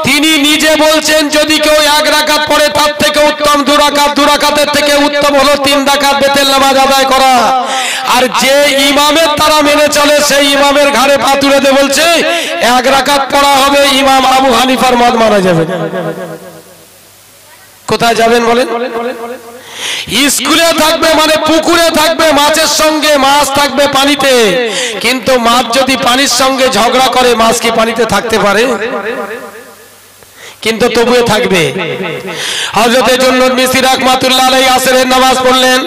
তিনি নিজে বলছেন যদি কেউ 1 রাকাত পড়ে তার থেকে উত্তম 2 রাকাত, 2 রাকাতের থেকে উত্তম হলো 3 রাকাত বেতেল নামাজ আদায় করা। আর যে ইমামের তারা মেনে চলে সেই ইমামের ঘাড়ে পা তুলে দিয়ে বলছে 1 রাকাত পড়া হবে, ইমাম আবু হানিফার মত মানা যাবে। কোথায় যাবেন বলেন? স্কুলে থাকবে মানে পুকুরে থাকবে, মাছের সঙ্গে মাছ থাকবে পানিতে। কিন্তু মাছ যদি পানির সঙ্গে ঝগড়া করে, মাছ কি পানিতে থাকতে পারে? কিন্তু তবুও থাকবে। হযরত জুন্নুদ মিসরি রাহমাতুল্লাহ আলাইহি আসরের নামাজ পড়লেন।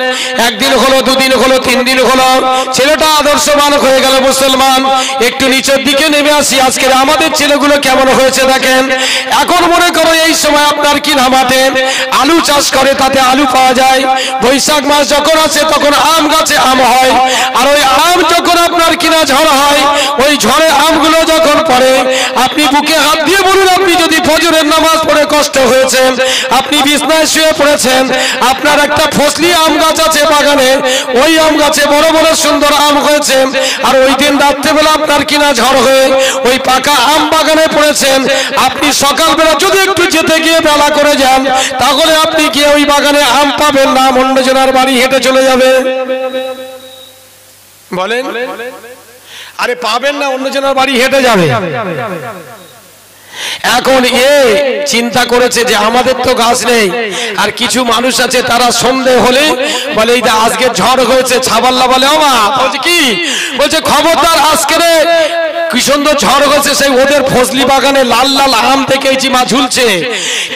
একদিন হলো, 2 দিন হলো, 3 দিন হলো, ছেলেটা আদর্শবান হয়ে গেল মুসলমান। একটু নিচের দিকে নেমে আসি, আজকের আমাদের ছেলেগুলো কেমন হয়েছে দেখেন। এখন মনে করো এই সময় আপনার কিনা মাঠে আলু চাষ করে, তাতে আলু পাওয়া যায়। বৈশাখ মাস যখন আসে তখন আম গাছে আম হয়, আর ওই আম যখন আপনার কিনা ঝড় হয়, ওই ঝড়ে আমগুলো যখন পড়ে, আপনি বুকে হাত দিয়ে বলুন, আপনি যদি ফজরের নামাজ পড়ে কষ্ট হয়েছে, আপনি বিছনায় শুয়ে পড়েছেন, আপনার একটা ফসলি আম গাছ আছে বাগানে, ওই আম গাছে বড় বড় সুন্দর আম হয়েছে, আর ওই দিন রাত্রেবেলা আপনার কিনা ঝড় হয়ে ওই পাকা আম বাগানে পড়েছেন। আপনি সকালবেলা যদি একটু যেতে গিয়ে বেলা করে যান, তাহলে আপনি গিয়ে ওই বাগানে আম পাবেন না, অন্যজনের বাড়ি হেঁটে চলে যাবে। বলেন, আরে পাবেন না, অন্যজনের বাড়ি হেঁটে যাবে। এখন এ চিন্তা করেছে যে আমাদের তো গাছ নেই, আর কিছু মানুষ আছে তারা সন্দেহ হলে বলে এই যে আজকে ঝড় হয়েছে, ছাবাল্লা বলে ও মা, বলছে কি? বলছে খবরদার, আজকে কি সুন্দর ঝড় হয়েছে, সেই ওদের ফসলি বাগানে লাল লাল আম দেখেছি মা ঝুলছে,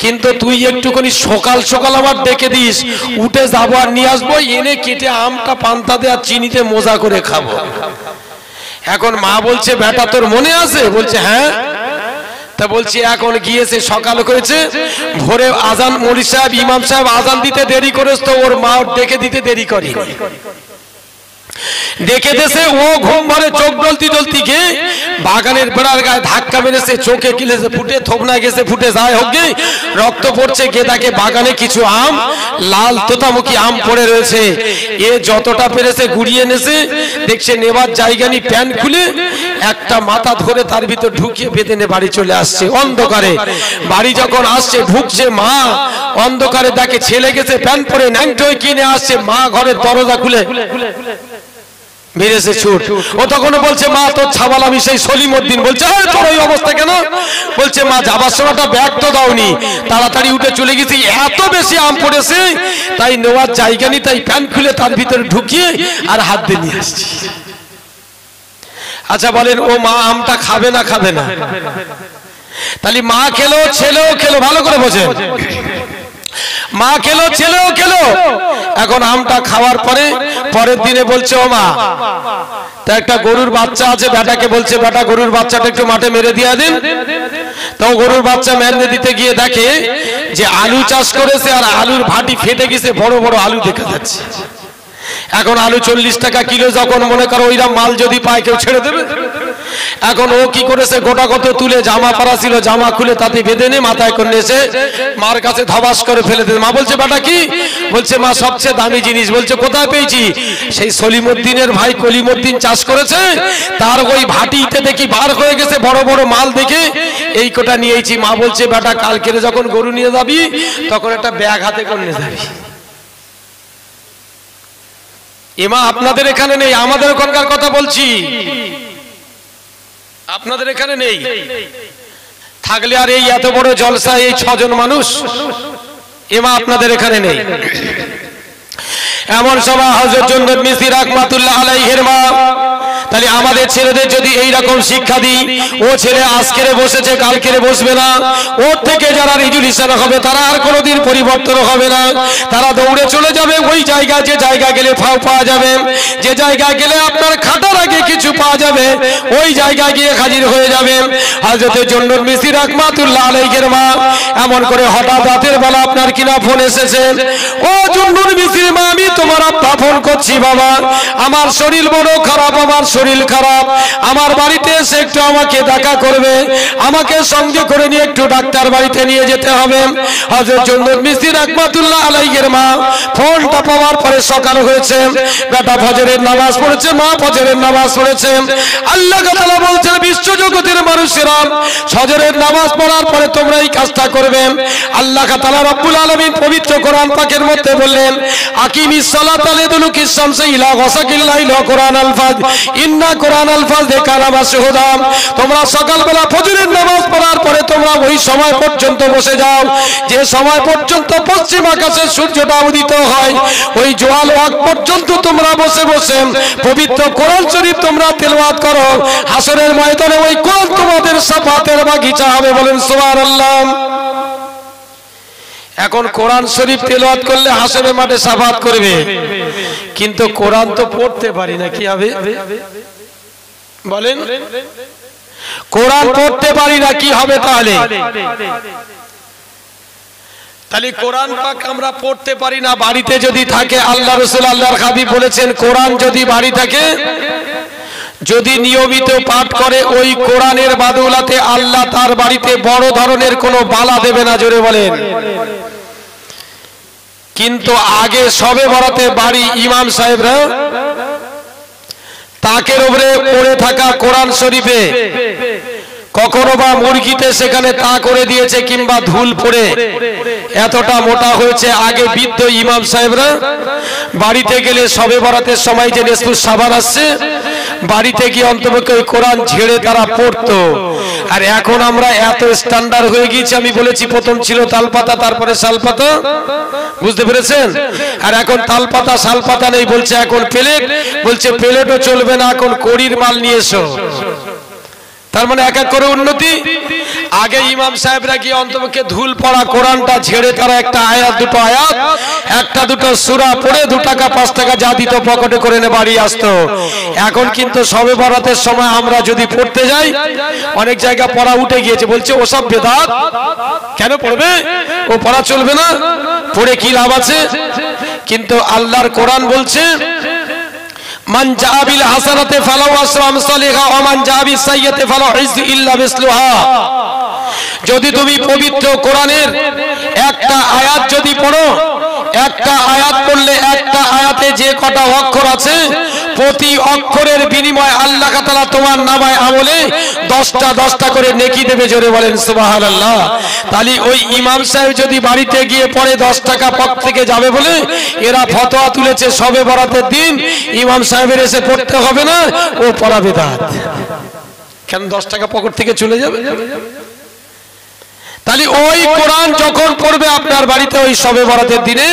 কিন্তু তুই একটুখানি সকাল সকাল আমার ডেকে দিস, উঠে যাবো আর নিয়ে আসবো, এনে কেটে আমটা পান্তাতে আর চিনিতে মজা করে খাবো। এখন মা বলছে বেটা তোর মনে আছে? বলছে হ্যাঁ। তা বলছি এখন গিয়েছে, সকাল করেছে, ভোরে আজান মৌলভী সাহেব ইমাম সাহেব আজান দিতে দেরি করেছে, তো ওর মা ডেকে দিতে দেরি করে, দেখে দেশে ও ঘুম ভরে চোখ জ্বলতি জ্বলতি গিয়ে বাগানের বেড়ার গায়ে ধাক্কা মেরেছে, চোখে কিলেছে ফুটে, থোবনা গেছে ফুটে, যায় হোক গে রক্ত পড়ছে, গিয়ে তাকে বাগানে কিছু আম, লাল তোতামুখী আম পড়ে রয়েছে, এ যতটা পেরেছে গুড়িয়ে এনেছে, দেখছে নেবার জায়গা নেই, প্যান্ট খুলে একটা মাথা ধরে তার ভিতর ঢুকিয়ে বেঁধে নিয়ে বাড়ি চলে আসছে অন্ধকারে। বাড়ি যখন আসছে, ঢুকছে মা অন্ধকারে, দেখে ছেলে গেছে প্যান্ট পরে ন্যাংটো কিনে আসছে, মা ঘরের দরজা খুলে বেরিয়েছে ছুট। ও তখন বলছে, মা তোর ছাবাল আমি সেই সলিমউদ্দিন। বলছে, আরে তোর ওই অবস্থা কেন? বলছে, মা যাবার সময়টা ব্যাগ তো দাওনি, তাড়াতাড়ি উঠে চলে গেছি, এত বেশি আম পড়েছে তাই নেওয়ার জায়গা নেই, তাই প্যান্ট খুলে তার ভিতরে ঢুকিয়ে আর হাত দিয়ে নিয়ে আসছি। আচ্ছা বলেন, ও মা আমটা খাবে না খাবে না? তাহলে মা খেলো, ছেলেও খেলো, ভালো করে বোঝেন, মা খেলো, ছেলেও খেলো। এখন আমটা খাওয়ার পরে পরের দিনে বলছে, ও মা, তা একটা গরুর বাচ্চা আছে, বেটাকে বলছে, বেটা গরুর বাচ্চাটা একটু মাঠে মেরে দিয়ে দিন। তো গরুর বাচ্চা মেরে দিতে গিয়ে দেখে যে আলু চাষ করেছে, আর আলুর ভাটি ফেটে গেছে, বড় বড় আলু দেখা যাচ্ছে। এখন আলু 40 টাকা কিলো, যখন মনে করো ওইরা মাল যদি পায় কেউ ছেড়ে দেবে। এখন ও কি করেছে, গোটা কত তুলে জামা পরা ছিল, জামা খুলে তাতে বেঁধে নিয়ে মাথায় করে নিয়েছে, মার কাছে ধবাস করে ফেলে দিয়েছে। মা বলছে, বেটা কি? বলছে, মা সবচেয়ে দামি জিনিস। বলছে, কোথায় পেয়েছি? সেই সলিমউদ্দিনের ভাই কলিমউদ্দিন চাষ করেছে, তার ওই ভাটিতে দেখি বার হয়ে গেছে বড় বড় মাল, দেখে এই কোটা নিয়েছি। মা বলছে, বেটা কালকে যখন গরু নিয়ে যাবি তখন একটা ব্যাগ হাতে করে নিয়ে যাবি। এমা আপনাদের এখানে নেই, আমাদের ওখানকার কথা বলছি, আপনাদের এখানে নেই। থাকলে আর এই এত বড় জলসা, এই 6 জন মানুষ, এমা আপনাদের এখানে নেই। এমন সভা হযরত জুন্নদ মিসরি রাহমাতুল্লাহ আলাইহির মা। তাহলে আমাদের ছেলেদের যদি এই রকম শিক্ষা দিই, ও ছেলে আজকেরে বসেছে কালকেরে বসবে না, ওর থেকে যারা রিজুলিশন হবে তারা আর কোনোদিন পরিবর্তন হবে না, তারা দৌড়ে চলে যাবে ওই জায়গা, যে জায়গা গেলে ফাও পাওয়া যাবে, যে জায়গা গেলে আপনার খাটার আগে কিছু পাওয়া যাবে, ওই জায়গা গিয়ে হাজির হয়ে যাবে। হযরত জুন্নদ মিসরি রাহমাতুল্লাহ আলাইহির মা এমন করে হঠাৎ রাতের বেলা আপনার কিনা ফোন এসেছে, ও জুন্নদ মিসরি মা, আমি তোমার আব্বা ফোন করছি, বাবা আমার শরীর বড় খারাপ, আমার শরীর খারাপ, আমার বাড়িতে এসে একটু আমাকে দেখা করবে, আমাকে সঙ্গে করে নিয়ে একটু ডাক্তার বাড়িতে নিয়ে যেতে হবে। হযরত জুন্নদ মিসরি রাহমাতুল্লাহ আলাইহির মা ফোনটা পাওয়ার পরে সকাল হয়েছে, বেটা ফজরের নামাজ পড়েছে, মা ফজরের নামাজ পড়েছে। আল্লাহ তাআলা বলছেন, বিশ্ব জগতের মানুষেরা ফজরের নামাজ পড়ার পরে তোমরা এই কাজটা করবে। আল্লাহ তাআলা রব্বুল আলামিন পবিত্র কোরআন পাকের মধ্যে বললেন, আকিমিস সালাতা লিদুলুকিস শামসি ইলা গাসাকিল লাইল ওয়া কুরআনাল ফাজর ইন্না কুরআনাল ফাজরি কানা মাশহুদা। তোমরা সকালবেলা ফজরের নামাজ পড়ার পরে তোমরা ওই সময় পর্যন্ত বসে যাও, যে সময় পর্যন্ত পশ্চিম আকাশে সূর্যটা উদিত হয়, ওই জোয়াল ওয়াক্ত পর্যন্ত তোমরা বসে বসে পবিত্র কোরআন শরীফ তোমরা তেলাওয়াত করো। হাসরের ময়দানে ওই কোরআন তোমাদের শাফাতের বাগিচা হবে, বলেন সুবহানাল্লাহ। এখন কোরআন শরীফ তেলাওয়াত করলে হাসরের মাঠে শাফাত করবে, কিন্তু কোরআন তো পড়তে পারি না, কি হবে বলেন? কোরআন পড়তে পারি না, কি হবে তাহলে? তাহলে কোরআন পাক আমরা পড়তে পারি না, বাড়িতে যদি থাকে, আল্লাহ রাসূল আল্লাহর হাবিব বলেছেন, কোরআন যদি বাড়ি থাকে, যদি নিয়মিত পাঠ করে, ওই কোরআনের বাদৌলাতে আল্লাহ তার বাড়িতে বড় ধরনের কোনো বালা দেবে না, জোরে বলেন। কিন্তু আগে সবে বরাতে বাড়ি ইমাম সাহেবরা তাকের উপরে পড়ে থাকা কোরআন শরীফে কখনো বা মুরগিতে সেখানে তা করে দিয়েছে, কিংবা ধুল পড়ে এতটা মোটা হয়েছে। আগে বৃদ্ধ ইমাম সাহেবরা বাড়িতে গেলে সবে বরাতের সময় যে নেসফুস সাবান আসছে, বাড়িতে গিয়ে অন্তপক্ষে ওই কোরআন ঝেড়ে তারা পড়তো। আর এখন আমরা এত স্ট্যান্ডার্ড হয়ে গিয়েছি, আমি বলেছি প্রথম ছিল তালপাতা, তারপরে শালপাতা, বুঝতে পেরেছেন? আর এখন তালপাতা শালপাতা নেই, বলছে এখন প্লেট, বলছে প্লেটও চলবে না, এখন কড়ির মাল নিয়ে এসো। তার মানে এক এক করে উন্নতি। আগে ইমাম সাহেবরা গিয়ে অন্তপক্ষে ধুল পড়া কোরআনটা ঝেড়ে তারা একটা আয়াত দুটো আয়াত একটা দুটো সূরা পড়ে 2 টাকা 5 টাকা যা দিত পকেটে করে নিয়ে বাড়ি আসতো। এখন কিন্তু শবে বরাতের সময় আমরা যদি পড়তে যাই অনেক জায়গা পড়া উঠে গিয়েছে, বলছে ওসব বেদাত, কেন পড়বে, ও পড়া চলবে না, পড়ে কি লাভ আছে? কিন্তু আল্লাহর কোরআন বলছে মান জা বিল হাসানাতি ফালাহু আশরু আমসালিহা ওয়া মান জা বিস সাইয়্যাতি ফালাহু ইজ্জু ইল্লা মিসলুহা। যদি তুমি পবিত্র কোরআনের একটা আয়াত যদি পড়ো, একটা আয়াত পড়লে একটা আয়াতে যে কটা অক্ষর আছে প্রতি অক্ষরের বিনিময়ে আল্লাহ তাআলা তোমার নামায় আমলে 10টা করে নেকি দেবে। জোরে বলেন সুবহানাল্লাহ। তাহলে ওই ইমাম সাহেব যদি বাড়িতে গিয়ে পড়ে 10 টাকা পকেট থেকে যাবে বলে এরা ফতোয়া তুলেছে শবে বরাতের দিন ইমাম সাহেবের এসে পড়তে হবে না, ও পড়া বিদআত। কেন 10 টাকা পকেট থেকে চলে যাবে? তাহলে ওই কোরআন যখন পড়বে আপনার বাড়িতে ওই শবে বরাতের দিনে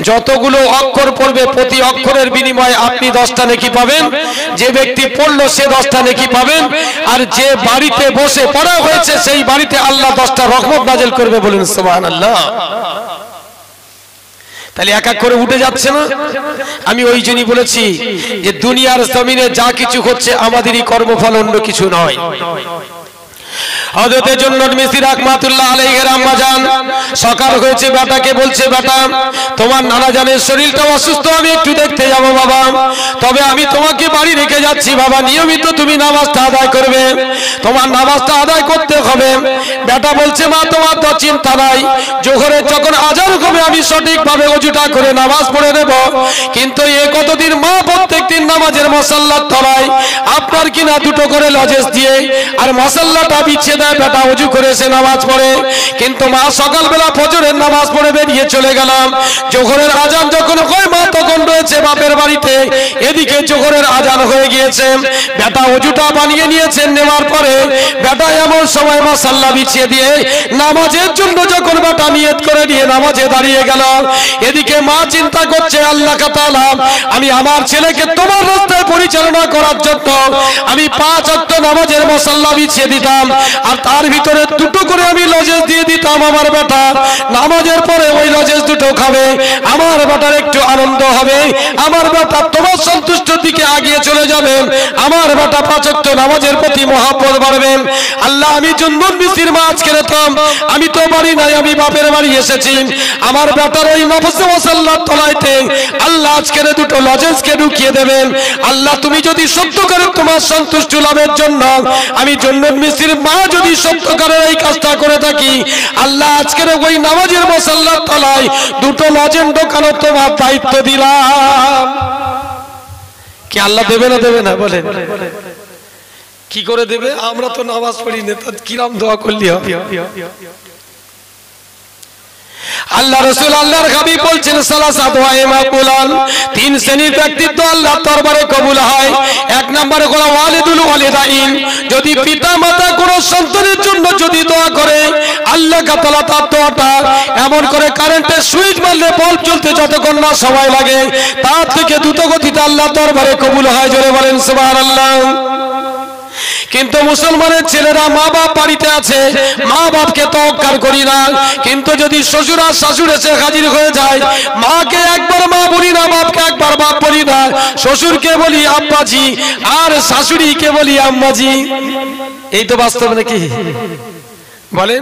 যতগুলো অক্ষর পড়বে প্রতি অক্ষরের বিনিময়ে আপনি 10টা নেকি পাবেন, যে ব্যক্তি পড়লো সে 10টা নেকি পাবেন, আর যে বাড়িতে বসে পড়া হয়েছে সেই বাড়িতে আল্লাহ 10টা রহমত নাযিল করবে। বলেন সুবহানাল্লাহ। তাহলে এক এক করে উঠে যাচ্ছে না? আমি ওই জন্যই বলেছি যে দুনিয়ার জমিনে যা কিছু হচ্ছে আমাদেরই কর্মফল, অন্য কিছু নয়। হযরত জুন্নাত মিসরি রাহমাতুল্লাহ আলাইহির আম্মা জান সকাল হয়েছে, বেটাকে বলছে বেটা তোমার নানা জানের শরীরটা অসুস্থ, আমি একটু দেখতে যাব বাবা, তবে আমি তোমাকে বাড়ি রেখে যাচ্ছি বাবা, নিয়মিত তুমি নামাজটা আদায় করবে, তোমার নামাজটা আদায় করতে হবে। বেটা বলছে মা তোমার তো চিন্তা নাই, জোহরের যখন আজান হবে আমি সঠিকভাবে ওযুটা করে নামাজ পড়ে নেব, কিন্তু এ কতদিন মা প্রত্যেকদিন নামাজের মুসাল্লার তলায় আপনার কিনা 2টো করে লজেস দিয়ে আর মুসাল্লাটা বিছিয়ে দেয়, বেটা ওযু করে সে নামাজ পড়ে, কিন্তু মা সকালবেলা ফজরের নামাজ পড়ে বেরিয়ে চলে গেলাম, জোহরের আজান যখন হয় মা তখন রয়েছে বাপের বাড়িতে, এদিকে জোহরের আজান হয়ে গিয়েছে, বেটা ওযুটা বানিয়ে নিয়েছেন, নেওয়ার পরে বেটা এমন সময় মুসাল্লা বিছিয়ে দিয়ে নামাজের জন্য যখন বেটা নিয়ত করে নিয়ে নামাজে দাঁড়িয়ে গেল, এদিকে মা চিন্তা করছে আল্লাহ তাআলা আমি আমার ছেলেকে তোমার রাস্তায় পরিচালনা করার জন্য আমি 5 ওয়াক্ত নামাজের মুসাল্লা বিছিয়ে দিতাম, আর তার ভিতরে 2টো করে আমি লজেস দিয়ে দিতাম, আমার বেটা নামাজের পরে ওই লজেস 2টো খাবে, আমার বেটার একটু আনন্দ হবে, আমার বেটা তোমার সন্তুষ্টির দিকে এগিয়ে চলে যাবে, আমার বেটা 5 ওয়াক্ত নামাজের প্রতি মহব্বত বাড়বে। আল্লাহ আমি জুন্নুন মিসির মা আজকে রেতাম, আমি তো বাড়ি নাই, আমি বাপের বাড়ি এসেছি, আমার বেটার ওই নফস মুসাল্লার তলাইতে আল্লাহ আজকে 2টো লজেসকে ঢুকিয়ে দেবেন। আল্লাহ তুমি যদি সত্যিকারের তোমার সন্তুষ্টি লাভের জন্য আমি জুন্নুন মিসির মা যদি সত্যিকারের এই কাজটা করে থাকি, আল্লাহ আজকের ওই নামাজের মুসাল্লার তলায় 2টো লজেন ঢোকানোর তোমার দায়িত্ব দিলাম। কি আল্লাহ দেবে না দেবে না? বলেন কি করে দেবে? আমরা তো নামাজ পড়ি না, তো কিরাম দোয়া করলি হবে? আল্লাহ রাসূল আল্লাহর হাবিব বলছেন সালাসাতু মাকবুলান, 3 শ্রেণীর ব্যক্তিত্ব আল্লাহর দরবারে কবুল হয়। 1 নম্বরে হলো ওয়ালিদুল ওয়ালিদাইন, যদি পিতা মাতা কোন সন্তানের জন্য যদি দোয়া করে আল্লাহ তাআলা তার দোয়াটা এমন করে কারেন্টের সুইচ মারলে বাল্ব জ্বলতে যতক্ষণ না সময় লাগে তার থেকে দ্রুত গতিতে আল্লাহর দরবারে কবুল হয়। জোরে বলেন সুবহানাল্লাহ। কিন্তু মুসলমানের ছেলেরা মা বাপ বাড়িতে আছে, মা বাপকে তোয়াক্কার করি না, কিন্তু যদি শ্বশুর আর শাশুড় এসে হাজির হয়ে যায়, মাকে একবার মা বলি না, বাপকে একবার বাপ বলি না, শ্বশুরকে বলি আব্বাজি আর শাশুড়িকে বলি আম্মাজি। এই তো বাস্তব নাকি? বলেন।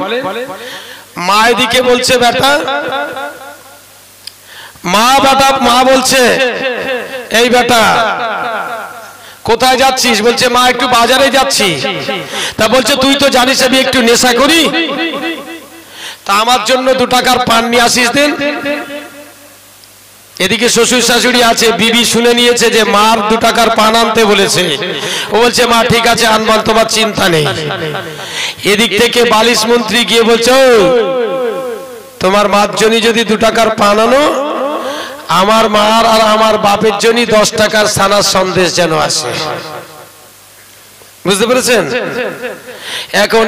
মা এদিকে বলছে বেটা, মা বলছে এই বেটা কোথায় যাচ্ছিস? বলছে মা একটু বাজারে যাচ্ছি। তা বলছে তুই তো জানিস আমি একটু নেশা করি, তা আমার জন্য 2 টাকার পান নিয়ে আসিস দেন। এদিকে শ্বশুর শাশুড়ি আছে, বিবি শুনে নিয়েছে যে মার 2 টাকার পান আনতে বলেছে, ও বলছে মা ঠিক আছে আনবাল, তোমার চিন্তা নেই। এদিক থেকে বালিশ মন্ত্রী গিয়ে বলছে তোমার মার জন্য যদি 2 টাকার পান আনো, আমার মার আর আমার বাপের জন্য 10 টাকার ছানার সন্দেশ যেন আসে। বুঝতে পেরেছেন? এখন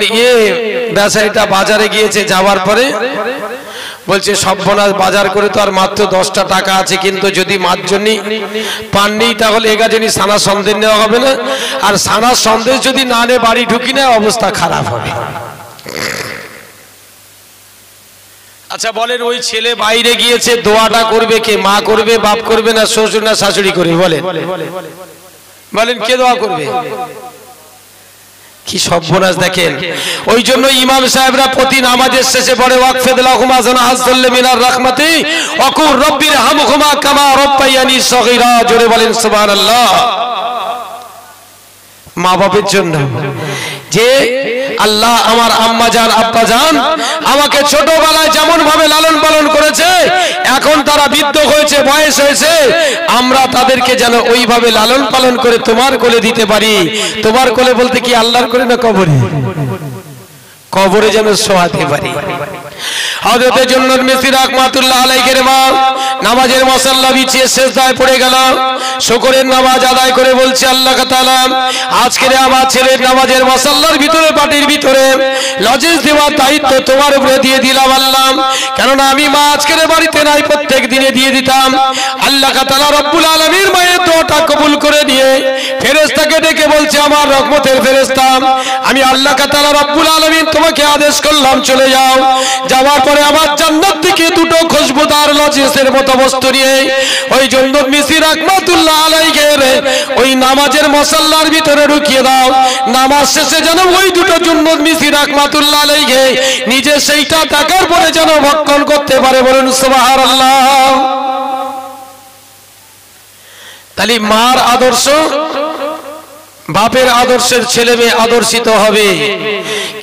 বেচারিটা বাজারে গিয়েছে, যাওয়ার পরে বলছে সর্বনাশ, বাজার করে তো আর মাত্র 10টা টাকা আছে, কিন্তু যদি মাছজনী পাননি তাহলে এগাজনী সানা সন্দেশ নেওয়া হবে না, আর সানার সন্দেশ যদি না নে বাড়ি ঢুকি না অবস্থা খারাপ হবে। আচ্ছা বলেন, ওই ছেলে বাইরে গিয়েছে, দোয়াটা করবে কে? মা করবে, বাপ করবে, না শ্বশুর না শাশুড়ি করবে? বলেন বলেন, কে দোয়া করবে? কি সর্বনাশ দেখেন। ওই জন্য ইমাম সাহেবরা প্রতি নামাজের শেষে পড়ে ওয়াকফিদ লাহুমা জানাহাজ্জুল মিনার রাহমাতি ওয়া কুর রাব্বির হামহুমা কামা রাব্বায়ানি সগীরা। জোরে বলেন সুবহানাল্লাহ। মা বাপের জন্য যে আল্লাহ আমার আম্মা জান আব্বা জান আমাকে ছোটবেলায় যেমন ভাবে লালন পালন করেছে, এখন তারা বৃদ্ধ হয়েছে, বয়স হয়েছে, আমরা তাদেরকে যেন ওইভাবে লালন পালন করে তোমার কোলে দিতে পারি। তোমার কোলে বলতে কি আল্লাহর কোলে না কবরে? কবরে যেন শোয়াতে পারি। হযরত জুন্নুদ মিসরি রাহমাতুল্লাহ আলাইহির মা নামাজের মুসাল্লা বিছিয়ে সিজদায় পড়ে গেল, শুকরের নামাজ আদায় করে বলছে, আল্লাহ তাআলা আজকের আমার ছেলের নামাজের মুসাল্লার ভিতরে পাটির ভিতরে লজেজ দেওয়ার দায়িত্ব তোমার উপরে দিয়ে দিলাম আল্লাহ, কেননা আমি মা আজকের বাড়িতে নাই, প্রত্যেক দিনে দিয়ে দিতাম। আল্লাহ তাআলা রব্বুল আলামিন মায়ের দোয়াটা কবুল করে নিয়ে ফেরেশতাকে ডেকে বলছে, আমার রহমতের ফেরেশতা, আমি আল্লাহ তাআলা রব্বুল আলামিন তোমাকে আদেশ করলাম চলে যাও। যাওয়ার পরে আমার জান্নাত থেকে দুটো খুশবুদার লজেসের মতো বস্তু নিয়ে ওই জুন্নুদ মিসরি রাহমাতুল্লাহ আলাইহির ওই নামাজের মুসাল্লার ভিতরে ঢুকিয়ে দাও। নামাজ শেষে যেন ওই দুটো জুন্নুদ মিসরি রাহমাতুল্লাহ আলাইহি নিজে সেইটা দেখার পরে যেন ভক্ষণ করতে পারে। বলুন সুবহানাল্লাহ। তাহলে মার আদর্শ, বাপের আদর্শের ছেলে মেয়ে আদর্শিত হবে।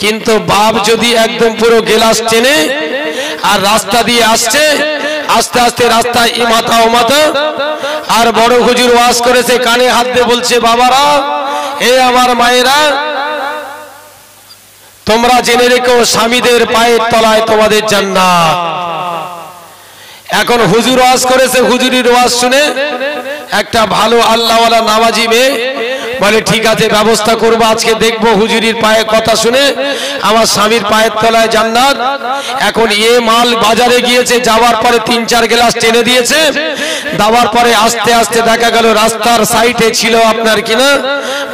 কিন্তু বাপ যদি একদম পুরো গেলাস টেনে আর রাস্তা দিয়ে আসছে, আস্তে আস্তে রাস্তায় ইমাতা ওমাতা, আর বড় হুজুর ওয়াজ করেছে, কানে হাত দিয়ে বলছে, বাবারা এ আমার মায়েরা তোমরা জেনে রেখো স্বামীদের পায়ের তলায় তোমাদের জান্নাত। এখন হুজুর ওয়াজ করেছে, হুজুরির ওয়াজ শুনে একটা ভালো আল্লাহওয়ালা নামাজি মেয়ে বলে, ঠিক আছে ব্যবস্থা করবো, আজকে দেখবো হুজুরির পায়ে কথা শুনে আমার স্বামীর পায়ের তলায় জান্নাত। এখন এ মাল বাজারে গিয়েছে, যাওয়ার পরে 3-4 গ্লাস টেনে দিয়েছে, দেওয়ার পরে আস্তে আস্তে দেখা গেল রাস্তার সাইডে ছিল আপনার কিনা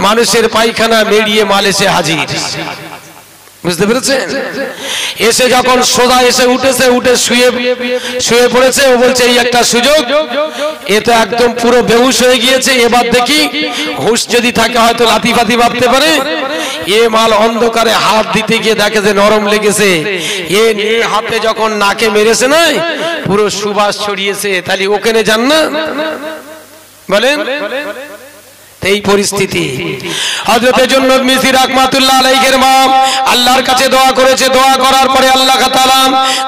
মানুষের পায়খানা, মেরিয়ে মাল এসে হাজির। বুঝতে পেরেছেন? এসে যখন সোজা এসে উঠেছে, উঠে শুয়ে পড়েছে, ও বলছে এই একটা সুযোগ, এ তো একদম পুরো বেহুশ হয়ে গিয়েছে, এবার দেখি হুঁশ যদি থাকে হয়তো লাথি ফাতি ভাবতে পারে। এ মাল অন্ধকারে হাত দিতে গিয়ে দেখে যে নরম লেগেছে, এ নিয়ে হাতে যখন নাকে মেরেছে না পুরো সুবাস ছড়িয়েছে। তাহলে ওখানে যান না? বলেন এই পরিস্থিতি। হযরত জুন্নুদ মিসরি রাহমাতুল্লাহ আলাইহির মা আল্লাহর কাছে দোয়া করেছে, দোয়া করার পরে আল্লাহ তাআলা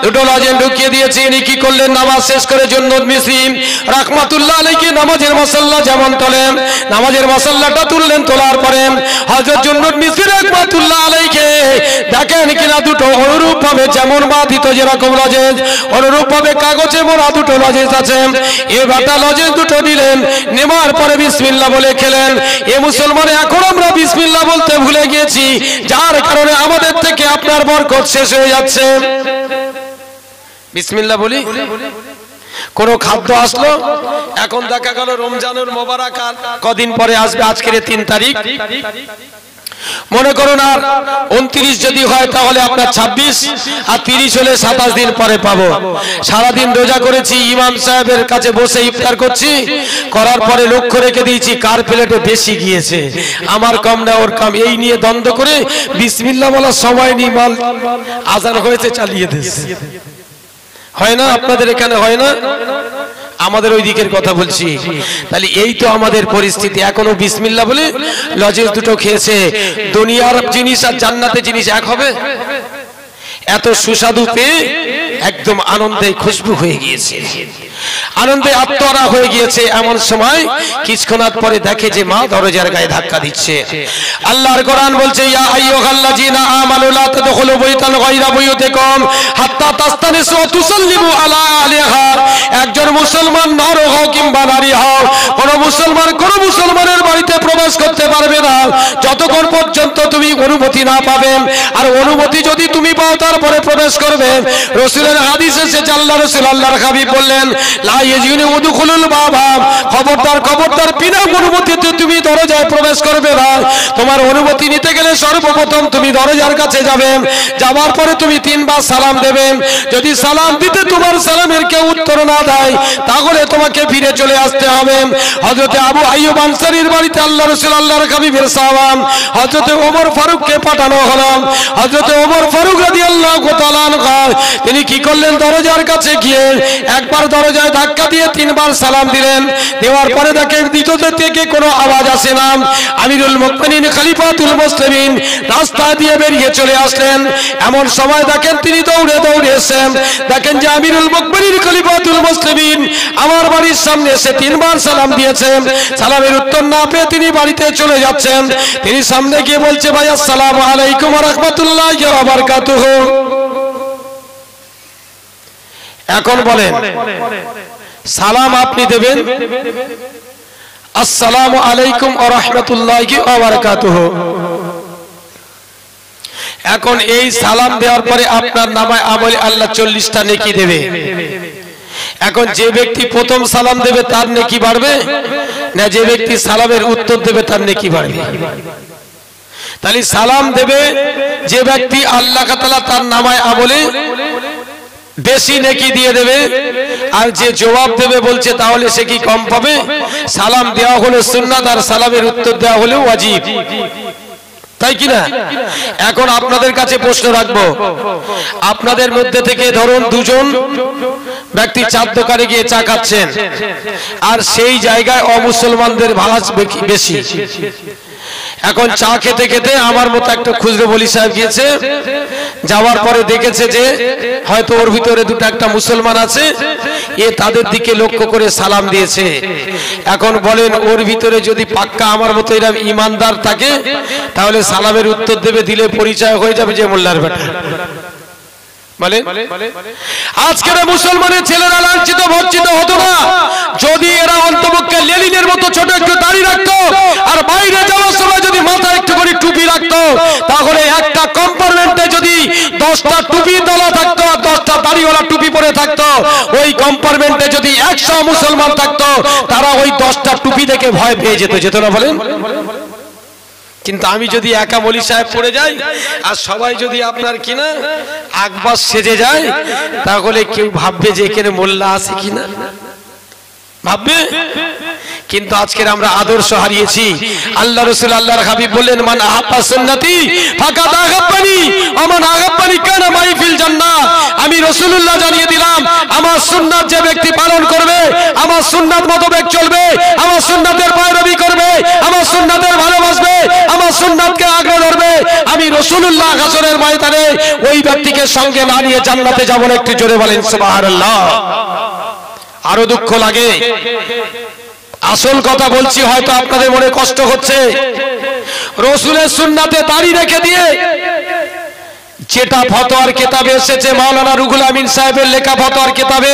দুটো লজেন ঢুকিয়ে দিয়েছে। ইনি কি করলেন? নামাজ শেষ করে জুন্নুদ মিসরি রাহমাতুল্লাহ আলাইহি নামাজের মুসাল্লা যেমন তোলেন, নামাজের মুসাল্লাটা তুললেন, তোলার পরে হযরত জুন্নুদ মিসরি রাহমাতুল্লাহ আলাইহি দেখেন কিনা দুটো অনুরূপ ভাবে যেমন বাঁধিত যেরকম লজেজ, অনুরূপ ভাবে কাগজে মোড়া দুটো লজেজ আছে। এই বাটা লজেজ দুটো দিলেন, নেওয়ার পরে বিসমিল্লাহ বলে খেলেন। এ মুসলমান, এখন আমরা বিসমিল্লাহ বলতে ভুলে গিয়েছি, যার কারণে আমাদের থেকে আপনার বরকত শেষ হয়ে যাচ্ছে। বিসমিল্লাহ বলি, কোন খাদ্য আসলো, এখন দেখা গেল রমজানুল মোবারক কদিন পরে আসবে, আজকের 3 তারিখ, মনে করুন আর 29 যদি হয় তাহলে আপনার 26, আর 30 হলে 27 দিন পরে পাবো। সারাদিন রোজা করেছি, ইমাম সাহেবের কাছে বসে ইফতার করছি, করার পরে লক্ষ্য রেখে দিয়েছি কার প্লেটে বেশি গিয়েছে, আমার কম না ওর কম, এই নিয়ে দ্বন্দ্ব করে বিসমিল্লাহ বলার সময় নেই, মাল আজান হয়েছে চালিয়ে দিয়েছে। হয় না? আপনাদের এখানে হয় না? আমাদের ওই দিকের কথা বলছি। তাহলে এই তো আমাদের পরিস্থিতি। এখনো বিসমিল্লাহ বলে লজেজ দুটো খেয়েছে। দুনিয়ার জিনিস আর জান্নাতের জিনিস এক হবে? এত সুস্বাদু পেয়ে একদম আনন্দে খুশবু হয়ে গিয়েছে। আনন্দে আত্মহারা হয়ে গিয়েছে। এমন সময় কিছুক্ষণ পরে দেখে যে মা দরজার গায়ে ধাক্কা দিচ্ছে। আল্লাহর কোরআন বলছে, ইয়া আইয়ুহাল্লাযীনা আমানু লা তাদখুলু বাইতান গায়রা বুয়ুতিকুম হাত্তা তাস্তানিসু ওয়া তুসাল্লিমু আলা আহলিহা। একজন মুসলমান নর হও কিংবা নারী হও, কোন মুসলমানের বাড়িতে প্রবেশ করতে পারবে না যতক্ষণ পর্যন্ত তুমি অনুমতি না পাবে। আর অনুমতি যদি তুমি পাও তারপরে প্রবেশ করবে। রাসূলের হাদিস এসেছে, আল্লাহ রাসূল আল্লাহর হাবিব বললেন, লা ইয়াজুনু উদখুলুল বাবা, খবরদার বিনা অনুমতিতে তুমি দরজায় প্রবেশ করবে না। তোমার অনুমতি নিতে গেলে সর্বপ্রথম তুমি দরজার কাছে যাবে, যাওয়ার পরে তুমি 3 বার সালাম দেবে। যদি সালাম দিতে তোমার সালামের কেউ উত্তর না দেয় তাহলে তোমাকে ফিরে চলে আসতে হবে। হযরত আবু আইয়ুব আনসারীর বাড়িতে আল্লাহ রাসূল আল্লাহর হাবিবের সাহাবা হযরত ওমর ফারুককে পাঠানো হলো। হযরত ওমর ফারুক রাদিয়াল্লাহু তাআলা আনহু তিনি কি করলেন, দরজার কাছে গিয়ে একবার দরজায় ধাক্কা দিয়ে 3 বার সালাম দিলেন। দেওয়ার পরে দেখেন দ্বিতীয় থেকে কোনো আওয়াজ আসে না। আমিরুল মুমিনিন খলিফাতুল মুসলিমিন রাস্তা দিয়ে বেরিয়ে চলে আসলেন। এমন সময় দেখেন তিনি দৌড়ে এসেছেন। দেখেন যে আমিরুল মুমিনিন খলিফাতুল মুসলিমিন আমার বাড়ির সামনে এসে 3 বার সালাম দিয়েছেন। সালামের উত্তর না পেয়ে তিনি বাড়িতে চলে যাচ্ছেন। তিনি সামনে গিয়ে বলছে, ভাই আসসালামু আলাইকুম ওয়া রাহমাতুল্লাহি ওয়া বারাকাতুহু। এখন বলেন, সালাম আপনি দেবেন, আসসালামু আলাইকুম ওয়া রাহমাতুল্লাহি ওয়া বারাকাতুহু। এখন এই সালাম দেওয়ার পরে আপনার নামায় আমলে আল্লাহ 40টা নেকি দেবে। এখন যে ব্যক্তি প্রথম সালাম দেবে তার নেকি বাড়বে না যে ব্যক্তি সালামের উত্তর দেবে তার নেকি বাড়বে? তাহলে সালাম দেবে যে ব্যক্তি, আল্লাহ তাআলা তার নামায় আমলে বেশি নেকি দিয়ে দেবে। আর যে জবাব দেবে বলছে তাহলে সে কি কম পাবে? সালাম দেওয়া হলো সুন্নাত আর সালামের উত্তর দেওয়া হলো ওয়াজিব, তাই কিনা? এখন আপনাদের কাছে প্রশ্ন রাখবো, আপনাদের মধ্যে থেকে ধরুন 2 জন ব্যক্তি চার দোকানে গিয়ে চা খাচ্ছেন, আর সেই জায়গায় অমুসলমানদের ভাড়া বেশি। এখন চা খেতে খেতে আমার মতো একটা খুচরো বলি সাহেব গিয়েছে, যাওয়ার পরে দেখেছে যে হয়তো ওর ভিতরে 2-1 মুসলমান আছে, এ তাদের দিকে লক্ষ্য করে সালাম দিয়েছে। এখন বলেন, ওর ভিতরে যদি পাক্কা আমার মতো এরা ইমানদার থাকে তাহলে সালামের উত্তর দেবে, দিলে পরিচয় হয়ে যাবে যে মোল্লার বেটা। আজকের মুসলমানের ছেলেরা লাঞ্ছিত ভর্জিত হতো না যদি এরা অন্তপক্ষে লেনিনের মতো ছোট একটু দাড়ি রাখতো, আর বাইরে যাওয়ার সময় যদি মাথায় একটু করে টুপি রাখতো, তাহলে একটা কম্পার্টমেন্টে যদি 10টা টুপি তোলা থাকতো আর 10টা দাড়িওয়ালা টুপি পরে থাকতো, ওই কম্পার্টমেন্টে যদি 100 মুসলমান থাকতো তারা ওই 10টা টুপি দেখে ভয় পেয়ে যেত না? বলেন। কিন্তু আমি যদি একা মৌলী সাহেব পড়ে যাই আর সবাই যদি আপনার কিনা আকবাস সেজে যায়, তাহলে কেউ ভাববে যে এখানে মোল্লা আছে কিনা, ভাববে। কিন্তু আজকের আমরা আদর্শ হারিয়েছি। আল্লাহ রাসূল আল্লাহর হাবিব বললেন, মান আহাব্বা সুন্নতি ফাকাদ আহাব্বানি ওয়া মান আহাব্বানি কানা মাই ফিল জান্নাহ। আমি রাসূলুল্লাহ জানিয়ে দিলাম, আমার সুন্নাত যে ব্যক্তি পালন করবে, আমার সুন্নাত মোতাবেক চলবে, আমার সুন্নাতের পয়রবি করবে, আমার সুন্নাতের ভালোবাসবে, আমার সুন্নাতকে আগলে ধরবে, আমি রাসূলুল্লাহ হাসরের ময়দানে ওই ব্যক্তিকে সঙ্গে না নিয়ে জান্নাতে যাব না। একটু জোরে বলেন সুবহানাল্লাহ। আরো দুঃখ লাগে, আসল কথা বলছি, হয়তো আপনাদের মনে কষ্ট হচ্ছে। রাসূলের সুন্নাতে দাড়ি রেখে দিয়ে যেটা ফতোয়ার কিতাবে এসেছে, মাওলানা রুহুল আমিন সাহেবের লেখা ফতোয়ার কিতাবে,